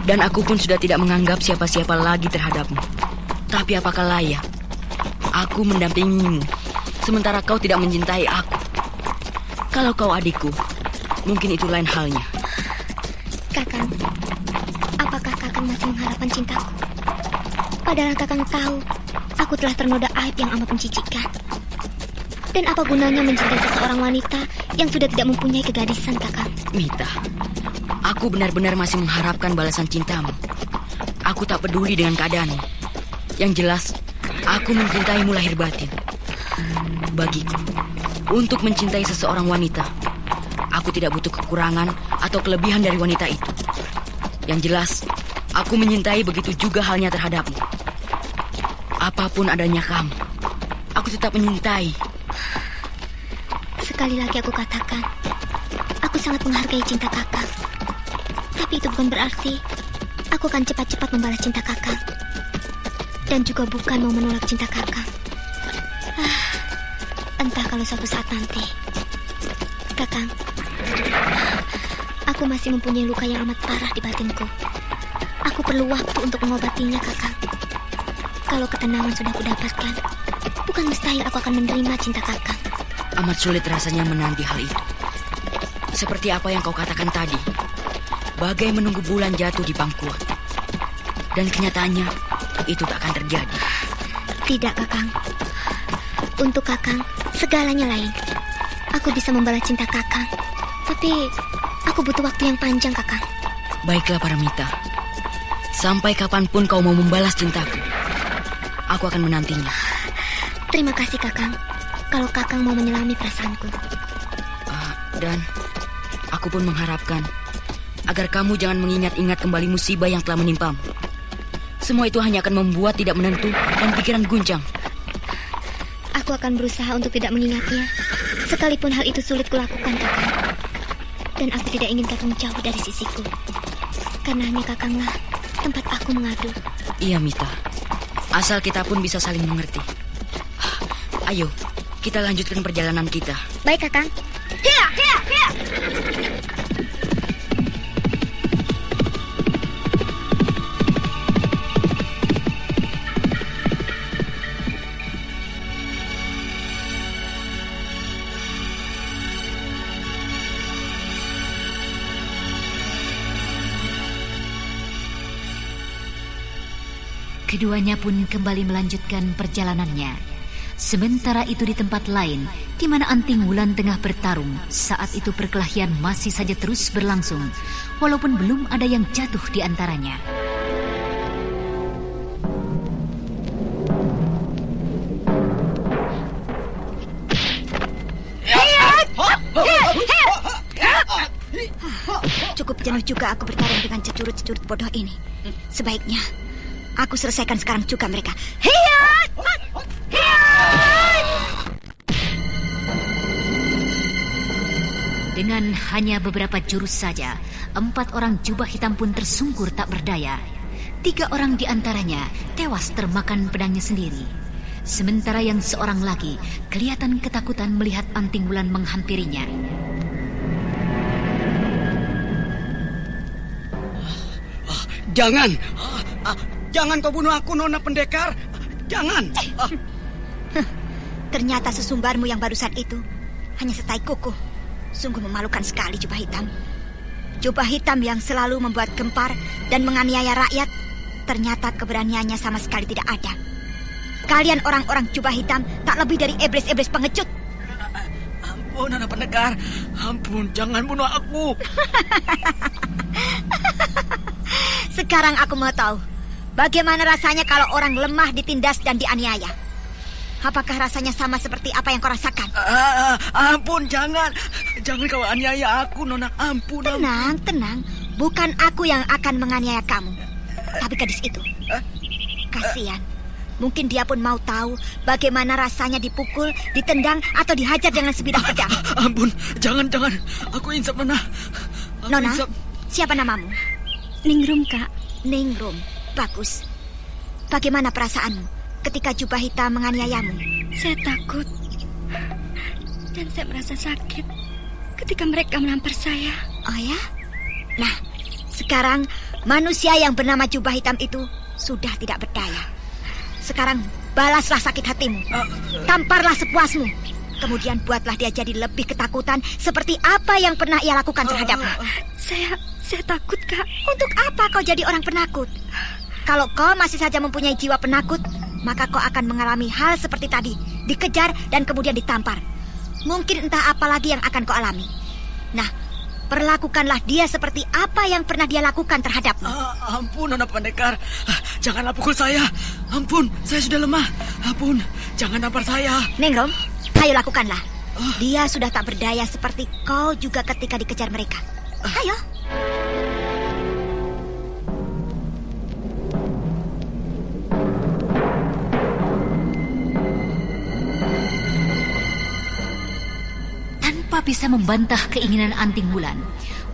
L: Dan aku pun sudah tidak menganggap siapa-siapa lagi terhadapmu. Tapi apakah layak aku mendampingimu sementara kau tidak mencintai aku? Kalau kau adikku, mungkin itu lain halnya.
E: Kakang, apakah Kakang masih mengharapkan cintaku? Padahal Kakang tahu aku telah ternoda aib yang amat menjijikkan. Dan apa gunanya mencintai seseorang wanita yang sudah tidak mempunyai kegadisan, Kakang?
N: Mita, aku benar-benar masih mengharapkan balasan cintamu. Aku tak peduli dengan keadaanmu. Yang jelas, aku mencintaimu lahir batin. Bagiku, untuk mencintai seseorang wanita, aku tidak butuh kekurangan atau kelebihan dari wanita itu. Yang jelas, aku menyintai begitu juga halnya terhadapmu. Apapun adanya kamu, aku tetap menyintai.
E: Sekali lagi aku katakan, aku sangat menghargai cinta Kakang. Tapi itu bukan berarti aku akan cepat-cepat membalas cinta Kakang. Dan juga bukan mau menolak cinta Kakang. Entah kalau suatu saat nanti. Kakang, aku masih mempunyai luka yang amat parah di batinku. Aku perlu waktu untuk mengobatinya, Kakang. Kalau ketenangan sudah kudapatkan, bukan mustahil aku akan menerima cinta Kakang.
N: Amat sulit rasanya menanti hal itu. Seperti apa yang kau katakan tadi, bagai menunggu bulan jatuh di pangkuan. Dan kenyataannya, itu tak akan terjadi.
E: Tidak, Kakang. Untuk Kakang, segalanya lain. Aku bisa membalas cinta Kakang. Tapi, aku butuh waktu yang panjang, Kakang.
N: Baiklah, Paramita. Sampai kapanpun kau mau membalas cintaku, aku akan menantinya.
E: Terima kasih, Kakang. Kalau Kakang mau menyelami perasaanku.
N: Dan aku pun mengharapkan agar kamu jangan mengingat-ingat kembali musibah yang telah menimpamu. Semua itu hanya akan membuat tidak menentu dan pikiran guncang.
E: Aku akan berusaha untuk tidak mengingatnya, sekalipun hal itu sulit kulakukan, Kakang. Dan aku tidak ingin Kakang jauh dari sisiku. Karena hanya Kakanglah tempat aku mengadu.
N: Iya, Mita. Asal kita pun bisa saling mengerti. Ayo, kita lanjutkan perjalanan kita.
E: Baik, Kakang.
F: Hiya, hiya, hiya.
D: Keduanya pun kembali melanjutkan perjalanannya. Sementara itu di tempat lain, di mana Anting Wulan tengah bertarung, saat itu perkelahian masih saja terus berlangsung, walaupun belum ada yang jatuh di antaranya.
F: Cukup jenuh juga aku bertarung dengan cecurut-cecurut bodoh ini. Sebaiknya aku selesaikan sekarang juga mereka. Hiyat! Hiyat!
D: Dengan hanya beberapa jurus saja, 4 orang jubah hitam pun tersungkur tak berdaya. 3 orang di antaranya tewas termakan pedangnya sendiri. Sementara yang seorang lagi kelihatan ketakutan melihat Anting Wulan menghampirinya.
K: Jangan! Jangan kau bunuh aku, Nona Pendekar! Jangan!
F: Ternyata sesumbarmu yang barusan itu hanya setai kuku. Sungguh memalukan sekali jubah hitam. Jubah hitam yang selalu membuat gempar dan menganiaya rakyat, ternyata keberaniannya sama sekali tidak ada. Kalian orang-orang jubah hitam tak lebih dari iblis-iblis pengecut.
K: Ampun, Nona Pendekar. Ampun, jangan bunuh aku.
F: Sekarang aku mau tahu, bagaimana rasanya kalau orang lemah ditindas dan dianiaya? Apakah rasanya sama seperti apa yang kau rasakan?
K: Ampun, jangan. Jangan kau aniaya aku, Nona. Ampun.
F: Tenang, tenang. Bukan aku yang akan menganiaya kamu, tapi gadis itu. Kasihan. Mungkin dia pun mau tahu bagaimana rasanya dipukul, ditendang, atau dihajar dengan sebidang pedang.
K: Ampun, jangan. Aku insap, Nona.
F: Nona, siapa namamu?
E: Ningrum, Kak.
F: Ningrum, bagus. Bagaimana perasaanmu ketika jubah hitam menganiayamu?
E: Saya takut. Dan saya merasa sakit ketika mereka menampar saya.
F: Oh ya? Nah, sekarang manusia yang bernama jubah hitam itu sudah tidak berdaya. Sekarang balaslah sakit hatimu. Tamparlah sepuasmu. Kemudian buatlah dia jadi lebih ketakutan seperti apa yang pernah ia lakukan terhadapmu.
E: Saya takut, Kak.
F: Untuk apa kau jadi orang penakut? Kalau kau masih saja mempunyai jiwa penakut, maka kau akan mengalami hal seperti tadi, dikejar dan kemudian ditampar. Mungkin entah apa lagi yang akan kau alami. Nah, perlakukanlah dia seperti apa yang pernah dia lakukan terhadapmu.
C: Ampun, Nona Pendekar. Janganlah pukul saya. Ampun, saya sudah lemah. Ampun, jangan tampar saya.
F: Ningrum, ayo lakukanlah. Dia sudah tak berdaya seperti kau juga ketika dikejar mereka. Ayo.
D: Tanpa bisa membantah keinginan Anting Wulan,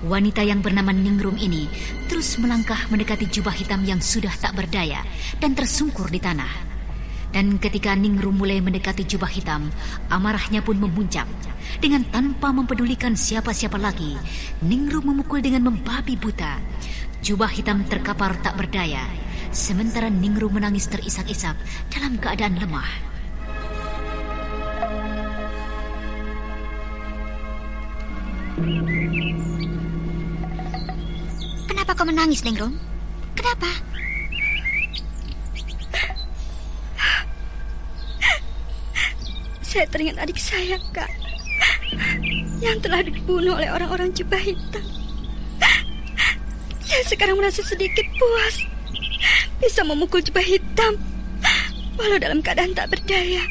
D: wanita yang bernama Ningrum ini terus melangkah mendekati jubah hitam yang sudah tak berdaya dan tersungkur di tanah. Dan ketika Ningrum mulai mendekati jubah hitam, amarahnya pun memuncak. Dengan tanpa mempedulikan siapa-siapa lagi, Ningrum memukul dengan membabi buta. Jubah hitam terkapar tak berdaya, sementara Ningrum menangis terisak-isak dalam keadaan lemah.
F: Kenapa kau menangis, Ningrum? Kenapa?
E: Saya teringat adik saya, Kak, yang telah dibunuh oleh orang-orang jubah hitam. Saya sekarang merasa sedikit puas bisa memukul jubah hitam walau dalam keadaan tak berdaya.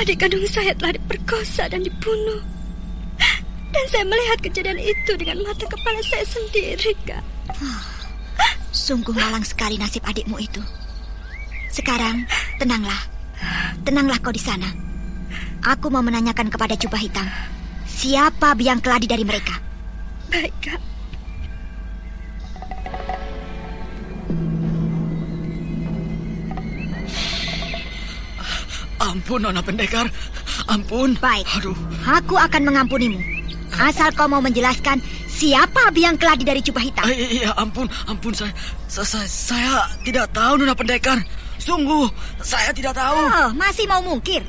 E: Adik kandung saya telah diperkosa dan dibunuh. Dan saya melihat kejadian itu dengan mata kepala saya sendiri, Kak.
F: Sungguh malang sekali nasib adikmu itu. Sekarang, tenanglah. Tenanglah kau di sana. Aku mau menanyakan kepada jubah hitam, siapa biang keladi dari mereka?
E: Baik, Kak.
C: Ampun, Nona Pendekar. Ampun.
F: Baik. Aku akan mengampunimu. Asal kau mau menjelaskan siapa biang keladi dari jubah hitam.
C: Iya, ampun saya tidak tahu, Nona Pendekar. Sungguh, saya tidak tahu.
F: Oh, masih mau mungkir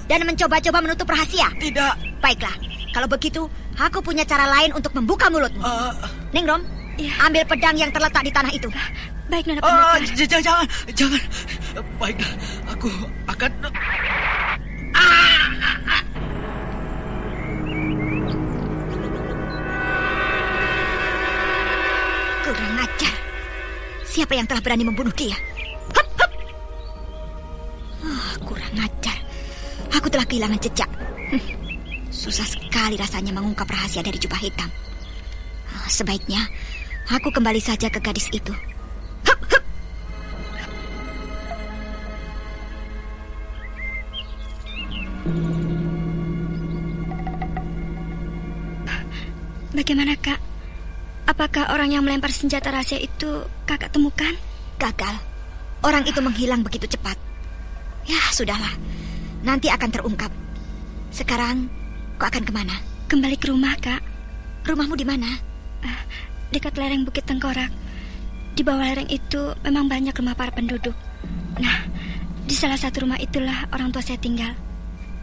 F: dan mencoba-coba menutup rahasia?
C: Tidak.
F: Baiklah, kalau begitu aku punya cara lain untuk membuka mulutmu. Ningrum, ambil pedang yang terletak di tanah itu.
E: Baik, Nona Pendekar.
C: Jangan. Baiklah, aku akan...
F: Kurang ajar. Siapa yang telah berani membunuh dia? Kurang ajar. Aku telah kehilangan jejak. Susah sekali rasanya mengungkap rahasia dari jubah hitam. Sebaiknya aku kembali saja ke gadis itu.
E: Bagaimana, Kak? Apakah orang yang melempar senjata rahasia itu Kakak temukan?
F: Gagal. Orang itu menghilang begitu cepat. Ya, sudahlah. Nanti akan terungkap. Sekarang, kau akan kemana?
E: Kembali ke rumah, Kak.
F: Rumahmu di mana?
E: Dekat lereng Bukit Tengkorak. Di bawah lereng itu memang banyak rumah para penduduk. Nah, di salah satu rumah itulah orang tua saya tinggal.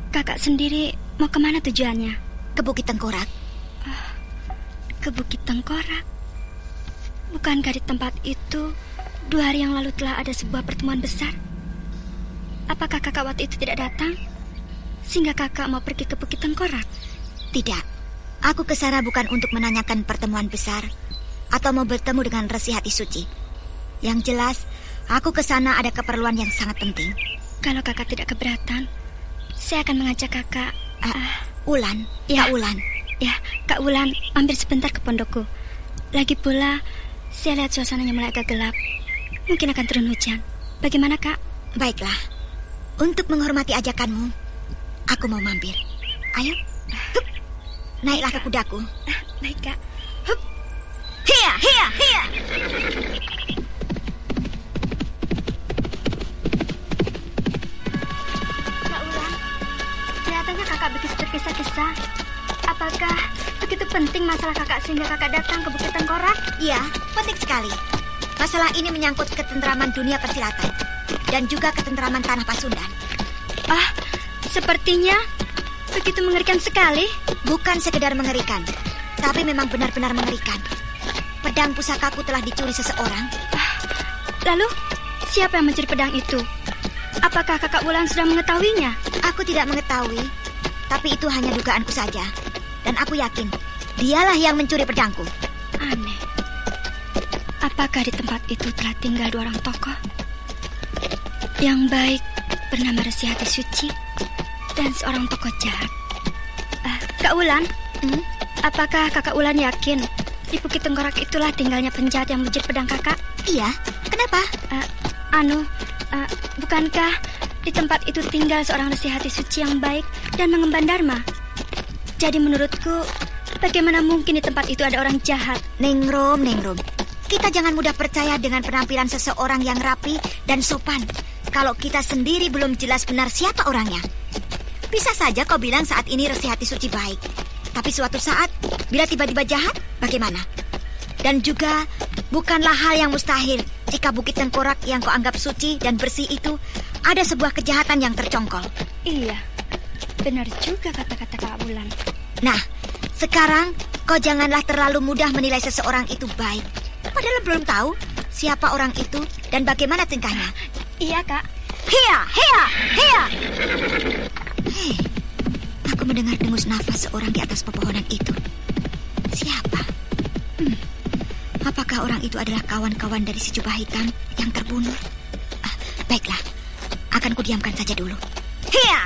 E: Kakak sendiri mau kemana tujuannya?
F: Ke Bukit Tengkorak.
E: Ke Bukit Tengkorak? Bukankah di tempat itu 2 hari yang lalu telah ada sebuah pertemuan besar? Apakah kakak waktu itu tidak datang? Sehingga kakak mau pergi ke Bukit Tengkorak?
F: Tidak. Aku ke sana bukan untuk menanyakan pertemuan besar atau mau bertemu dengan Resi Hati Suci. Yang jelas, aku ke sana ada keperluan yang sangat penting.
E: Kalau kakak tidak keberatan, saya akan mengajak kakak...
F: Wulan?
E: Ya.
F: Kak Wulan?
E: Ya, Kak Wulan, mampir sebentar ke pondokku. Lagi pula, saya lihat suasananya mulai agak gelap. Mungkin akan turun hujan. Bagaimana, Kak?
F: Baiklah. Untuk menghormati ajakanmu, aku mau mampir. Ayo, hup. Naiklah ke kudaku.
E: Baik, Kak.
F: Hup. Hiya, hiya, hiya.
E: Kak Wulan, kelihatannya kakak begitu tergesa-gesa. Apakah begitu penting masalah kakak sehingga kakak datang ke Bukit Tengkorak?
F: Iya, penting sekali. Masalah ini menyangkut ketentraman dunia persilatan dan juga ketentraman tanah Pasundan.
E: Sepertinya begitu mengerikan sekali.
F: Bukan sekedar mengerikan, tapi memang benar-benar mengerikan. Pedang pusakaku telah dicuri seseorang.
E: Lalu,
M: Siapa yang mencuri pedang itu? Apakah Kakak Wulan sudah mengetahuinya?
F: Aku tidak mengetahui, tapi itu hanya dugaanku saja. Dan aku yakin, dialah yang mencuri pedangku.
M: Aneh. Apakah di tempat itu telah tinggal 2 orang tokoh? Yang baik bernama Resi Hati Suci dan seorang tokoh jahat. Kak Wulan, apakah Kakak Wulan yakin di Bukit Tengkorak itulah tinggalnya penjahat yang mencuri pedang Kakak?
F: Iya, kenapa?
M: Bukankah di tempat itu tinggal seorang Resi Hati Suci yang baik dan mengemban dharma? Jadi menurutku, bagaimana mungkin di tempat itu ada orang jahat?
F: Ningrum. Kita jangan mudah percaya dengan penampilan seseorang yang rapi dan sopan kalau kita sendiri belum jelas benar siapa orangnya. Bisa saja kau bilang saat ini Resi Hati Suci baik, tapi suatu saat bila tiba-tiba jahat, bagaimana? Dan juga bukanlah hal yang mustahil jika Bukit Tengkorak yang kau anggap suci dan bersih itu ada sebuah kejahatan yang tercongkol.
M: Iya, benar juga kata-kata Kak Wulan.
F: Nah, sekarang kau janganlah terlalu mudah menilai seseorang itu baik, padahal belum tahu siapa orang itu dan bagaimana tingkahnya.
M: Iya, Kak.
F: Hia. Hei, aku mendengar dengus nafas seorang di atas pepohonan itu. Siapa? Apakah orang itu adalah kawan-kawan dari si Jubah Hitam yang terbunuh? Baiklah, akan kudiamkan saja dulu. Hia.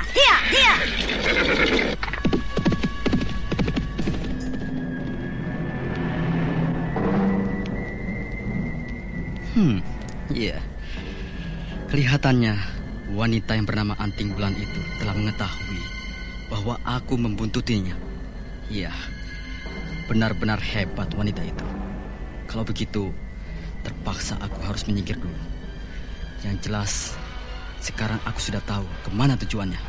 O: Iya. Kelihatannya wanita yang bernama Anting Wulan itu telah mengetahui bahwa aku membuntutinya. Iya, benar-benar hebat wanita itu. Kalau begitu, terpaksa aku harus menyingkir dulu. Yang jelas, sekarang aku sudah tahu kemana tujuannya.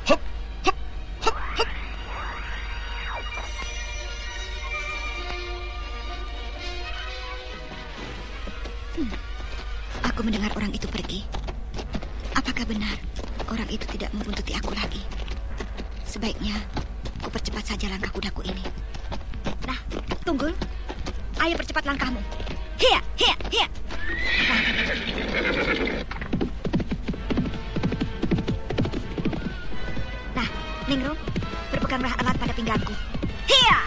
O: Hop.
F: Aku mendengar orang itu pergi. Apakah benar orang itu tidak membuntuti aku lagi? Sebaiknya aku percepat saja langkah kudaku ini. Nah, Tunggul, ayo percepat langkahmu. Hia. Nah, Ningrum, berpeganglah erat pada pinggangku. Hia.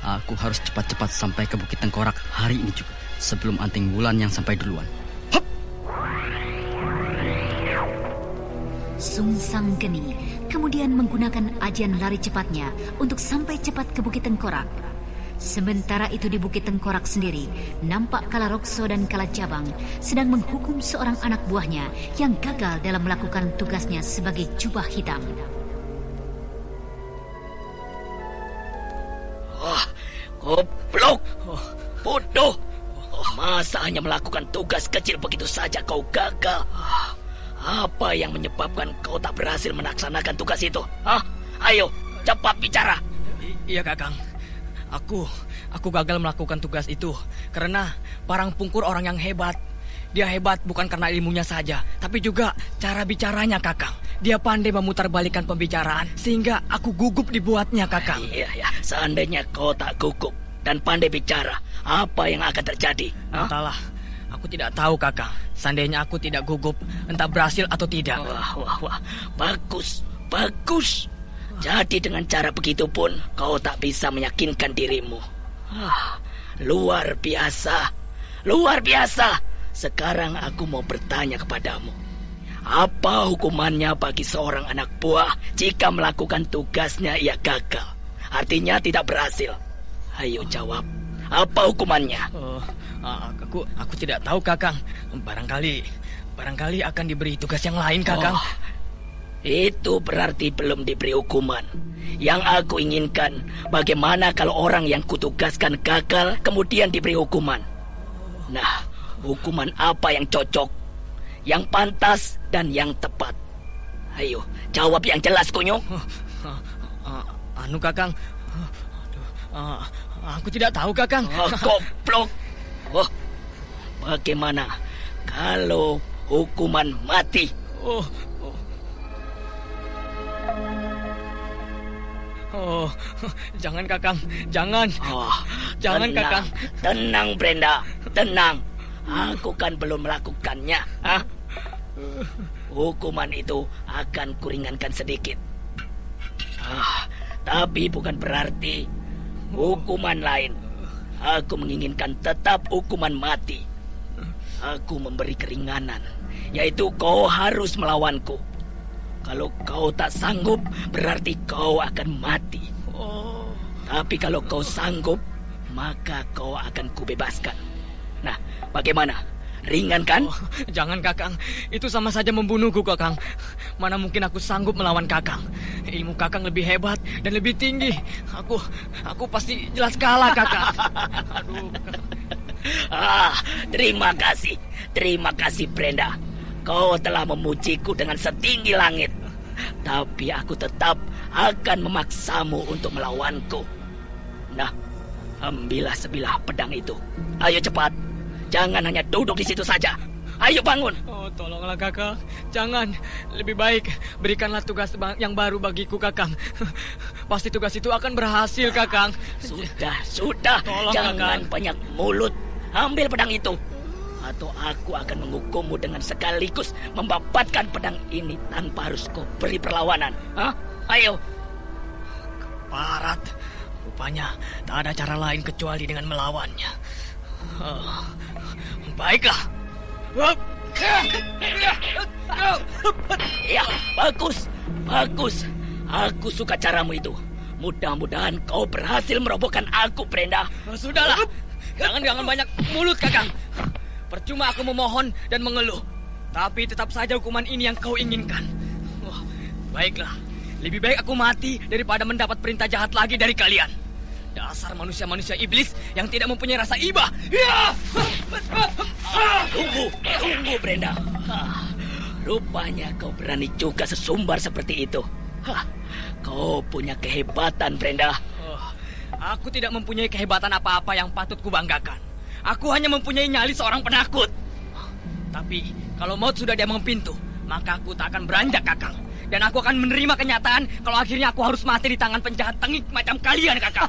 O: Aku harus cepat-cepat sampai ke Bukit Tengkorak hari ini juga, sebelum Anting Wulan yang sampai duluan.
D: Sungsang Geni kemudian menggunakan ajian lari cepatnya untuk sampai cepat ke Bukit Tengkorak. Sementara itu di Bukit Tengkorak sendiri, nampak Kalarokso dan Kalajabang sedang menghukum seorang anak buahnya yang gagal dalam melakukan tugasnya sebagai Jubah Hitam.
C: Goblok, bodoh. Masa hanya melakukan tugas kecil begitu saja kau gagal? Apa yang menyebabkan kau tak berhasil melaksanakan tugas itu? Ayo, cepat bicara.
I: Iya, Kakang. Aku gagal melakukan tugas itu karena Parang Pungkur orang yang hebat. Dia hebat bukan karena ilmunya saja, tapi juga cara bicaranya, Kakang. Dia pandai memutarbalikkan pembicaraan sehingga aku gugup dibuatnya, Kakang.
C: Iya. Seandainya kau tak gugup dan pandai bicara, apa yang akan terjadi?
I: Entahlah, aku tidak tahu, Kakang. Seandainya aku tidak gugup, entah berhasil atau tidak.
C: Wah. Bagus. Jadi dengan cara begitu pun kau tak bisa meyakinkan dirimu. Luar biasa. Sekarang aku mau bertanya kepadamu. Apa hukumannya bagi seorang anak buah jika melakukan tugasnya ia gagal? Artinya tidak berhasil. Ayo jawab. Apa hukumannya?
I: Aku tidak tahu, Kakang. Barangkali akan diberi tugas yang lain, Kakang.
C: Itu berarti belum diberi hukuman. Yang aku inginkan, bagaimana kalau orang yang kutugaskan gagal kemudian diberi hukuman? Nah, hukuman apa yang cocok, yang pantas, dan yang tepat? Ayo, jawab yang jelas, Kunyung.
I: Kakang. Aku tidak tahu, Kakang.
C: Goblok. Bagaimana kalau hukuman mati?
L: Oh, jangan Kakang, jangan. Jangan
C: tenang,
L: Kakang.
C: Tenang Brenda, tenang. Aku kan belum melakukannya. Hukuman itu akan kuringankan sedikit. Tapi bukan berarti hukuman lain. Aku menginginkan tetap hukuman mati. Aku memberi keringanan, yaitu kau harus melawanku. Kalau kau tak sanggup, berarti kau akan mati. Tapi kalau kau sanggup, maka kau akan kubebaskan. Nah, bagaimana? Ringan kan?
L: Jangan Kakang, itu sama saja membunuhku Kakang. Mana mungkin aku sanggup melawan Kakang. Ilmu Kakang lebih hebat dan lebih tinggi. Aku pasti jelas kalah Kakang. Aduh.
C: Terima kasih Brenda. Kau telah memujiku dengan setinggi langit. Tapi aku tetap akan memaksamu untuk melawanku. Nah, ambillah sebilah pedang itu. Ayo cepat. Jangan hanya duduk di situ saja. Ayo bangun.
L: Oh, tolonglah Kakang. Jangan. Lebih baik berikanlah tugas yang baru bagiku Kakang. Pasti tugas itu akan berhasil Kakang.
C: Sudah.
L: Tolong,
C: Jangan
L: Kakang.
C: banyak mulut. Ambil pedang itu. Atau aku akan menghukummu dengan sekaligus membabatkan pedang ini tanpa harus kau beri perlawanan. Ayo.
L: Keparat. Rupanya tak ada cara lain kecuali dengan melawannya. Baiklah.
C: Ya, bagus. Aku suka caramu itu. Mudah-mudahan kau berhasil merobohkan aku, Brenda.
L: Sudahlah. Jangan banyak mulut, Kakang. Percuma aku memohon dan mengeluh. Tapi tetap saja hukuman ini yang kau inginkan. Baiklah. Lebih baik aku mati daripada mendapat perintah jahat lagi dari kalian. Dasar manusia-manusia iblis yang tidak mempunyai rasa iba.
C: Tunggu, Brenda. Rupanya kau berani juga sesumbar seperti itu. Kau punya kehebatan, Brenda.
L: Aku tidak mempunyai kehebatan apa-apa yang patut kubanggakan. Aku hanya mempunyai nyali seorang penakut. Tapi kalau maut sudah di ambang pintu, maka aku tak akan beranjak, Kakang. Dan aku akan menerima kenyataan kalau akhirnya aku harus mati di tangan penjahat tengik macam kalian, Kakang.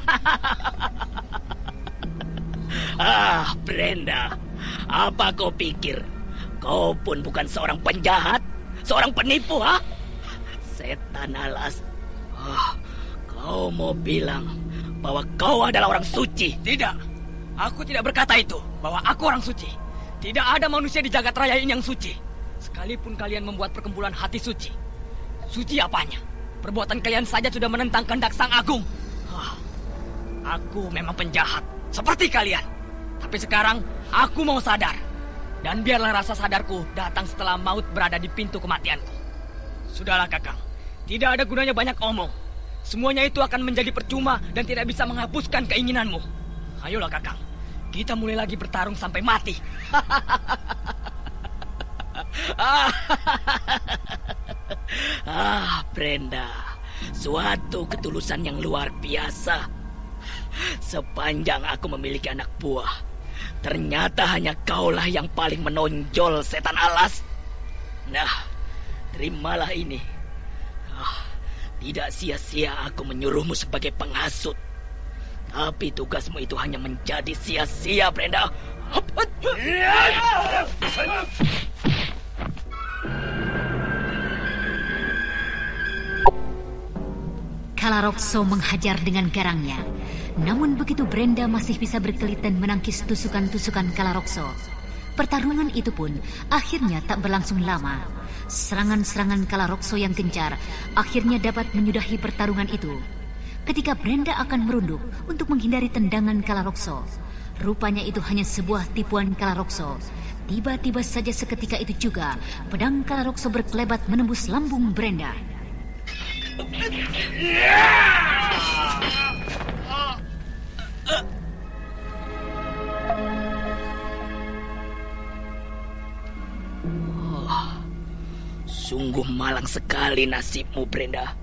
C: Brenda, apa kau pikir? Kau pun bukan seorang penjahat, seorang penipu, Setan alas. Kau mau bilang bahwa kau adalah orang suci?
L: Tidak, aku tidak berkata itu, bahwa aku orang suci. Tidak ada manusia di jagat raya ini yang suci. Sekalipun kalian membuat perkumpulan hati suci. Suci apanya? Perbuatan kalian saja sudah menentang kehendak Sang Agung. Aku memang penjahat, seperti kalian. Tapi sekarang, aku mau sadar. Dan biarlah rasa sadarku datang setelah maut berada di pintu kematianku. Sudahlah, Kakang. Tidak ada gunanya banyak omong. Semuanya itu akan menjadi percuma dan tidak bisa menghapuskan keinginanmu. Ayolah, Kakang. Kita mulai lagi bertarung sampai mati.
C: Brenda, suatu ketulusan yang luar biasa. Sepanjang aku memiliki anak buah, ternyata hanya kaulah yang paling menonjol, setan alas. Nah, terimalah ini. Tidak sia-sia aku menyuruhmu sebagai penghasut. Tapi tugasmu itu hanya menjadi sia-sia, Brenda.
D: Kalarokso menghajar dengan garangnya. Namun begitu Brenda masih bisa berkelit dan menangkis tusukan-tusukan Kalarokso. Pertarungan itu pun akhirnya tak berlangsung lama. Serangan-serangan Kalarokso yang gencar akhirnya dapat menyudahi pertarungan itu. Ketika Brenda akan merunduk untuk menghindari tendangan Kalarokso, rupanya itu hanya sebuah tipuan Kalarokso. Tiba-tiba saja seketika itu juga pedang Kalarokso berkelebat menembus lambung Brenda.
C: Sungguh malang sekali nasibmu, Brenda.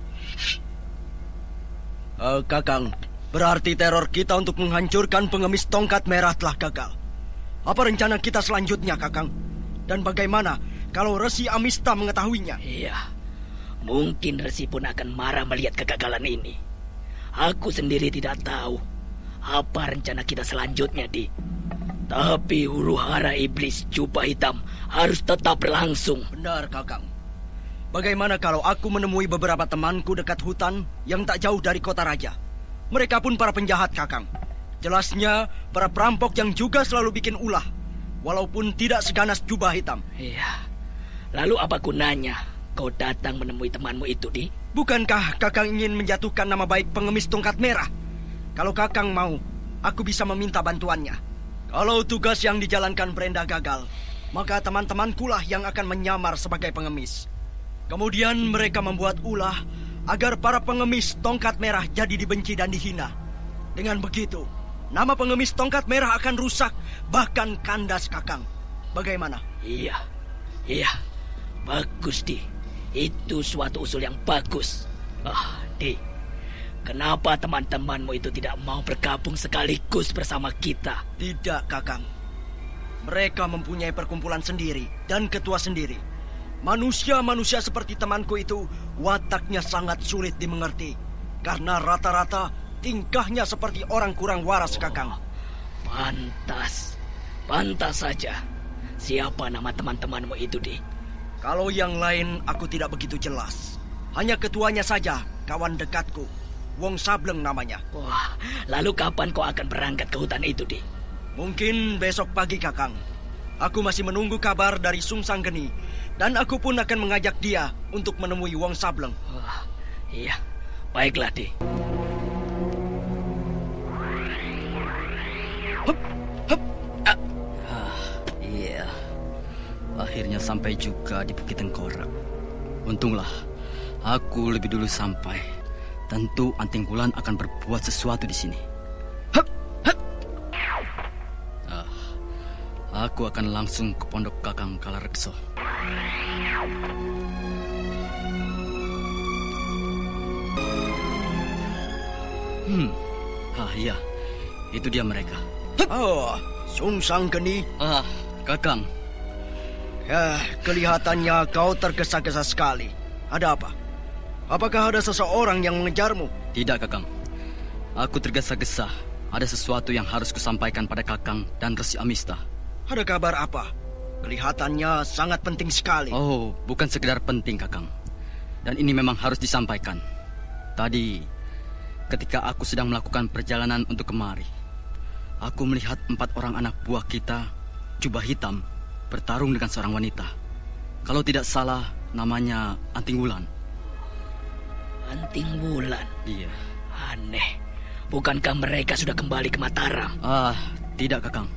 O: Kakang, berarti teror kita untuk menghancurkan pengemis tongkat merah telah gagal. Apa rencana kita selanjutnya, Kakang? Dan bagaimana kalau Resi Amista mengetahuinya?
C: Iya, mungkin Resi pun akan marah melihat kegagalan ini. Aku sendiri tidak tahu apa rencana kita selanjutnya, Di. Tapi huru-hara iblis jubah hitam harus tetap berlangsung.
O: Benar, Kakang. Bagaimana kalau aku menemui beberapa temanku dekat hutan yang tak jauh dari kota raja? Mereka pun para penjahat, Kakang. Jelasnya para perampok yang juga selalu bikin ulah, walaupun tidak seganas jubah hitam.
C: Iya. Lalu apa gunanya kau datang menemui temanmu itu, Di?
O: Bukankah Kakang ingin menjatuhkan nama baik pengemis tongkat merah? Kalau Kakang mau, aku bisa meminta bantuannya. Kalau tugas yang dijalankan Brenda gagal, maka teman-temankulah yang akan menyamar sebagai pengemis. Kemudian mereka membuat ulah agar para pengemis tongkat merah jadi dibenci dan dihina. Dengan begitu, nama pengemis tongkat merah akan rusak, bahkan kandas, Kakang. Bagaimana?
C: Iya. Bagus, Di. Itu suatu usul yang bagus. Di, kenapa teman-temanmu itu tidak mau bergabung sekaligus bersama kita?
O: Tidak, Kakang. Mereka mempunyai perkumpulan sendiri dan ketua sendiri. Manusia-manusia seperti temanku itu wataknya sangat sulit dimengerti, karena rata-rata tingkahnya seperti orang kurang waras, Kakang.
C: Pantas saja. Siapa nama teman-temanmu itu, Di?
O: Kalau yang lain aku tidak begitu jelas. Hanya ketuanya saja, kawan dekatku. Wong Sableng namanya.
C: Wah, lalu kapan kau akan berangkat ke hutan itu, Di?
O: Mungkin besok pagi, Kakang. Aku masih menunggu kabar dari Sungsang Geni, dan aku pun akan mengajak dia untuk menemui Wong Sableng.
C: Wah, iya. Baiklah, Di.
O: Iya. Akhirnya sampai juga di Bukit Tengkorak. Untunglah, aku lebih dulu sampai. Tentu Anting Wulan akan berbuat sesuatu di sini. Aku akan langsung ke pondok Kakang Kalarekso. Iya, itu dia mereka. Sungsang Geni. Kakang. Kelihatannya kau tergesa-gesa sekali. Ada apa? Apakah ada seseorang yang mengejarmu? Tidak, Kakang. Aku tergesa-gesa. Ada sesuatu yang harus kusampaikan pada Kakang dan Resi Amista. Ada kabar apa? Kelihatannya sangat penting sekali. Oh, bukan sekedar penting, Kakang. Dan ini memang harus disampaikan. Tadi, ketika aku sedang melakukan perjalanan untuk kemari, aku melihat 4 orang anak buah kita, jubah hitam, bertarung dengan seorang wanita. Kalau tidak salah, namanya Anting Wulan.
C: Anting Wulan?
O: Iya.
C: Aneh. Bukankah mereka sudah kembali ke Mataram?
O: Tidak, Kakang.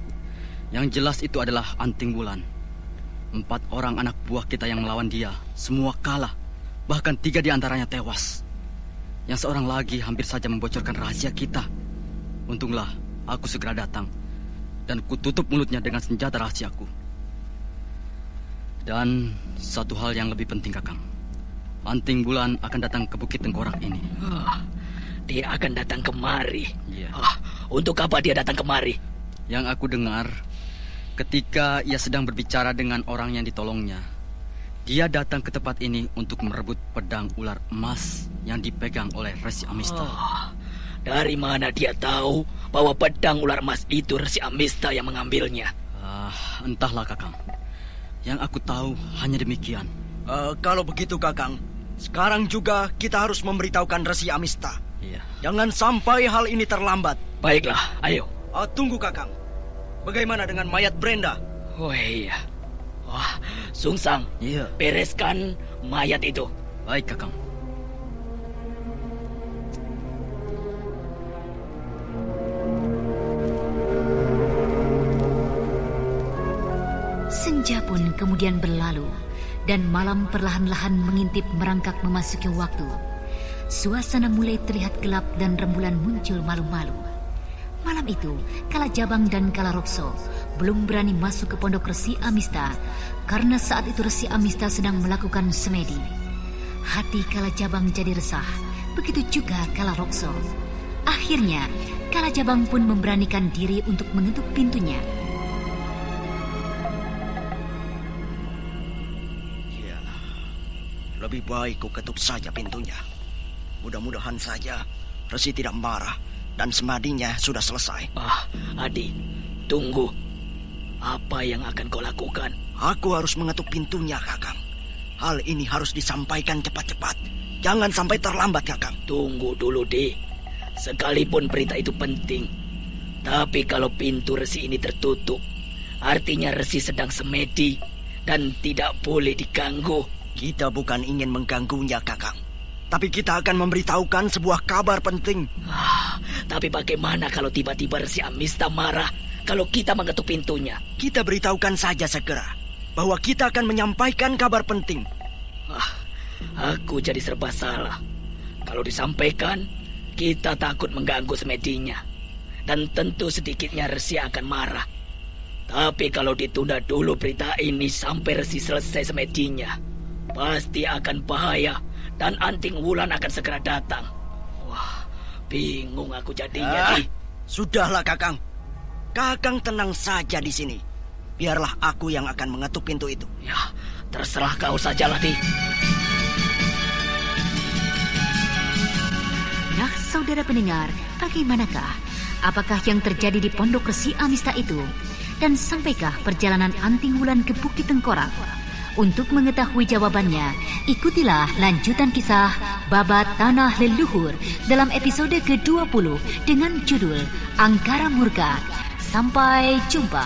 O: Yang jelas itu adalah Anting Wulan. 4 orang anak buah kita yang melawan dia, semua kalah. Bahkan 3 diantaranya tewas. Yang seorang lagi hampir saja membocorkan rahasia kita. Untunglah, aku segera datang. Dan kututup mulutnya dengan senjata rahasiaku. Dan satu hal yang lebih penting, Kakang. Anting Wulan akan datang ke Bukit Tengkorak ini.
C: Dia akan datang kemari?
O: Iya.
C: Untuk apa dia datang kemari?
O: Yang aku dengar, ketika ia sedang berbicara dengan orang yang ditolongnya, dia datang ke tempat ini untuk merebut pedang ular emas yang dipegang oleh Resi Amista.
C: Dari mana dia tahu bahwa pedang ular emas itu Resi Amista yang mengambilnya?
O: Entahlah, Kakang. Yang aku tahu hanya demikian. Kalau begitu, Kakang, sekarang juga kita harus memberitahukan Resi Amista. Iya. Jangan sampai hal ini terlambat.
C: Baiklah, ayo.
O: Tunggu, Kakang. Bagaimana dengan mayat Brenda?
C: Oh iya. Wah, Sungsang.
O: Iya.
C: Bereskan mayat itu.
O: Baik, Kakang.
D: Senja pun kemudian berlalu, dan malam perlahan-lahan mengintip merangkak memasuki waktu. Suasana mulai terlihat gelap dan rembulan muncul malu-malu. Malam itu, Kalajabang dan Kalarokso belum berani masuk ke pondok Resi Amista karena saat itu Resi Amista sedang melakukan semedi. Hati Kalajabang jadi resah, begitu juga Kalarokso. Akhirnya, Kalajabang pun memberanikan diri untuk mengetuk pintunya.
O: Lebih baik ku ketuk saja pintunya. Mudah-mudahan saja
P: Resi tidak marah dan semadinya sudah selesai.
C: Adi, tunggu. Apa yang akan kau lakukan?
P: Aku harus mengetuk pintunya, Kakang. Hal ini harus disampaikan cepat-cepat. Jangan sampai terlambat, Kakang.
C: Tunggu dulu, Di. Sekalipun berita itu penting, tapi kalau pintu resi ini tertutup, artinya resi sedang semedi dan tidak boleh diganggu.
P: Kita bukan ingin mengganggunya, Kakang. Tapi kita akan memberitahukan sebuah kabar penting.
C: Tapi bagaimana kalau tiba-tiba Resi Amista marah kalau kita mengetuk pintunya?
P: Kita beritahukan saja segera bahwa kita akan menyampaikan kabar penting.
C: Aku jadi serba salah. Kalau disampaikan, kita takut mengganggu semedinya. Dan tentu sedikitnya Resi akan marah. Tapi kalau ditunda dulu berita ini sampai Resi selesai semedinya, pasti akan bahaya dan Anting Wulan akan segera datang. Wah, bingung aku jadinya, Di.
P: Sudahlah, Kakang. Kakang tenang saja di sini. Biarlah aku yang akan mengetuk pintu itu.
C: Ya, terserah kau sajalah, Di.
D: Nah, saudara pendengar, bagaimanakah? Apakah yang terjadi di Pondok Resi Amista itu? Dan sampaikah perjalanan Anting Wulan ke Bukit Tengkorak? Untuk mengetahui jawabannya, ikutilah lanjutan kisah Babat Tanah Leluhur dalam episode ke-20 dengan judul Angkara Murka. Sampai jumpa.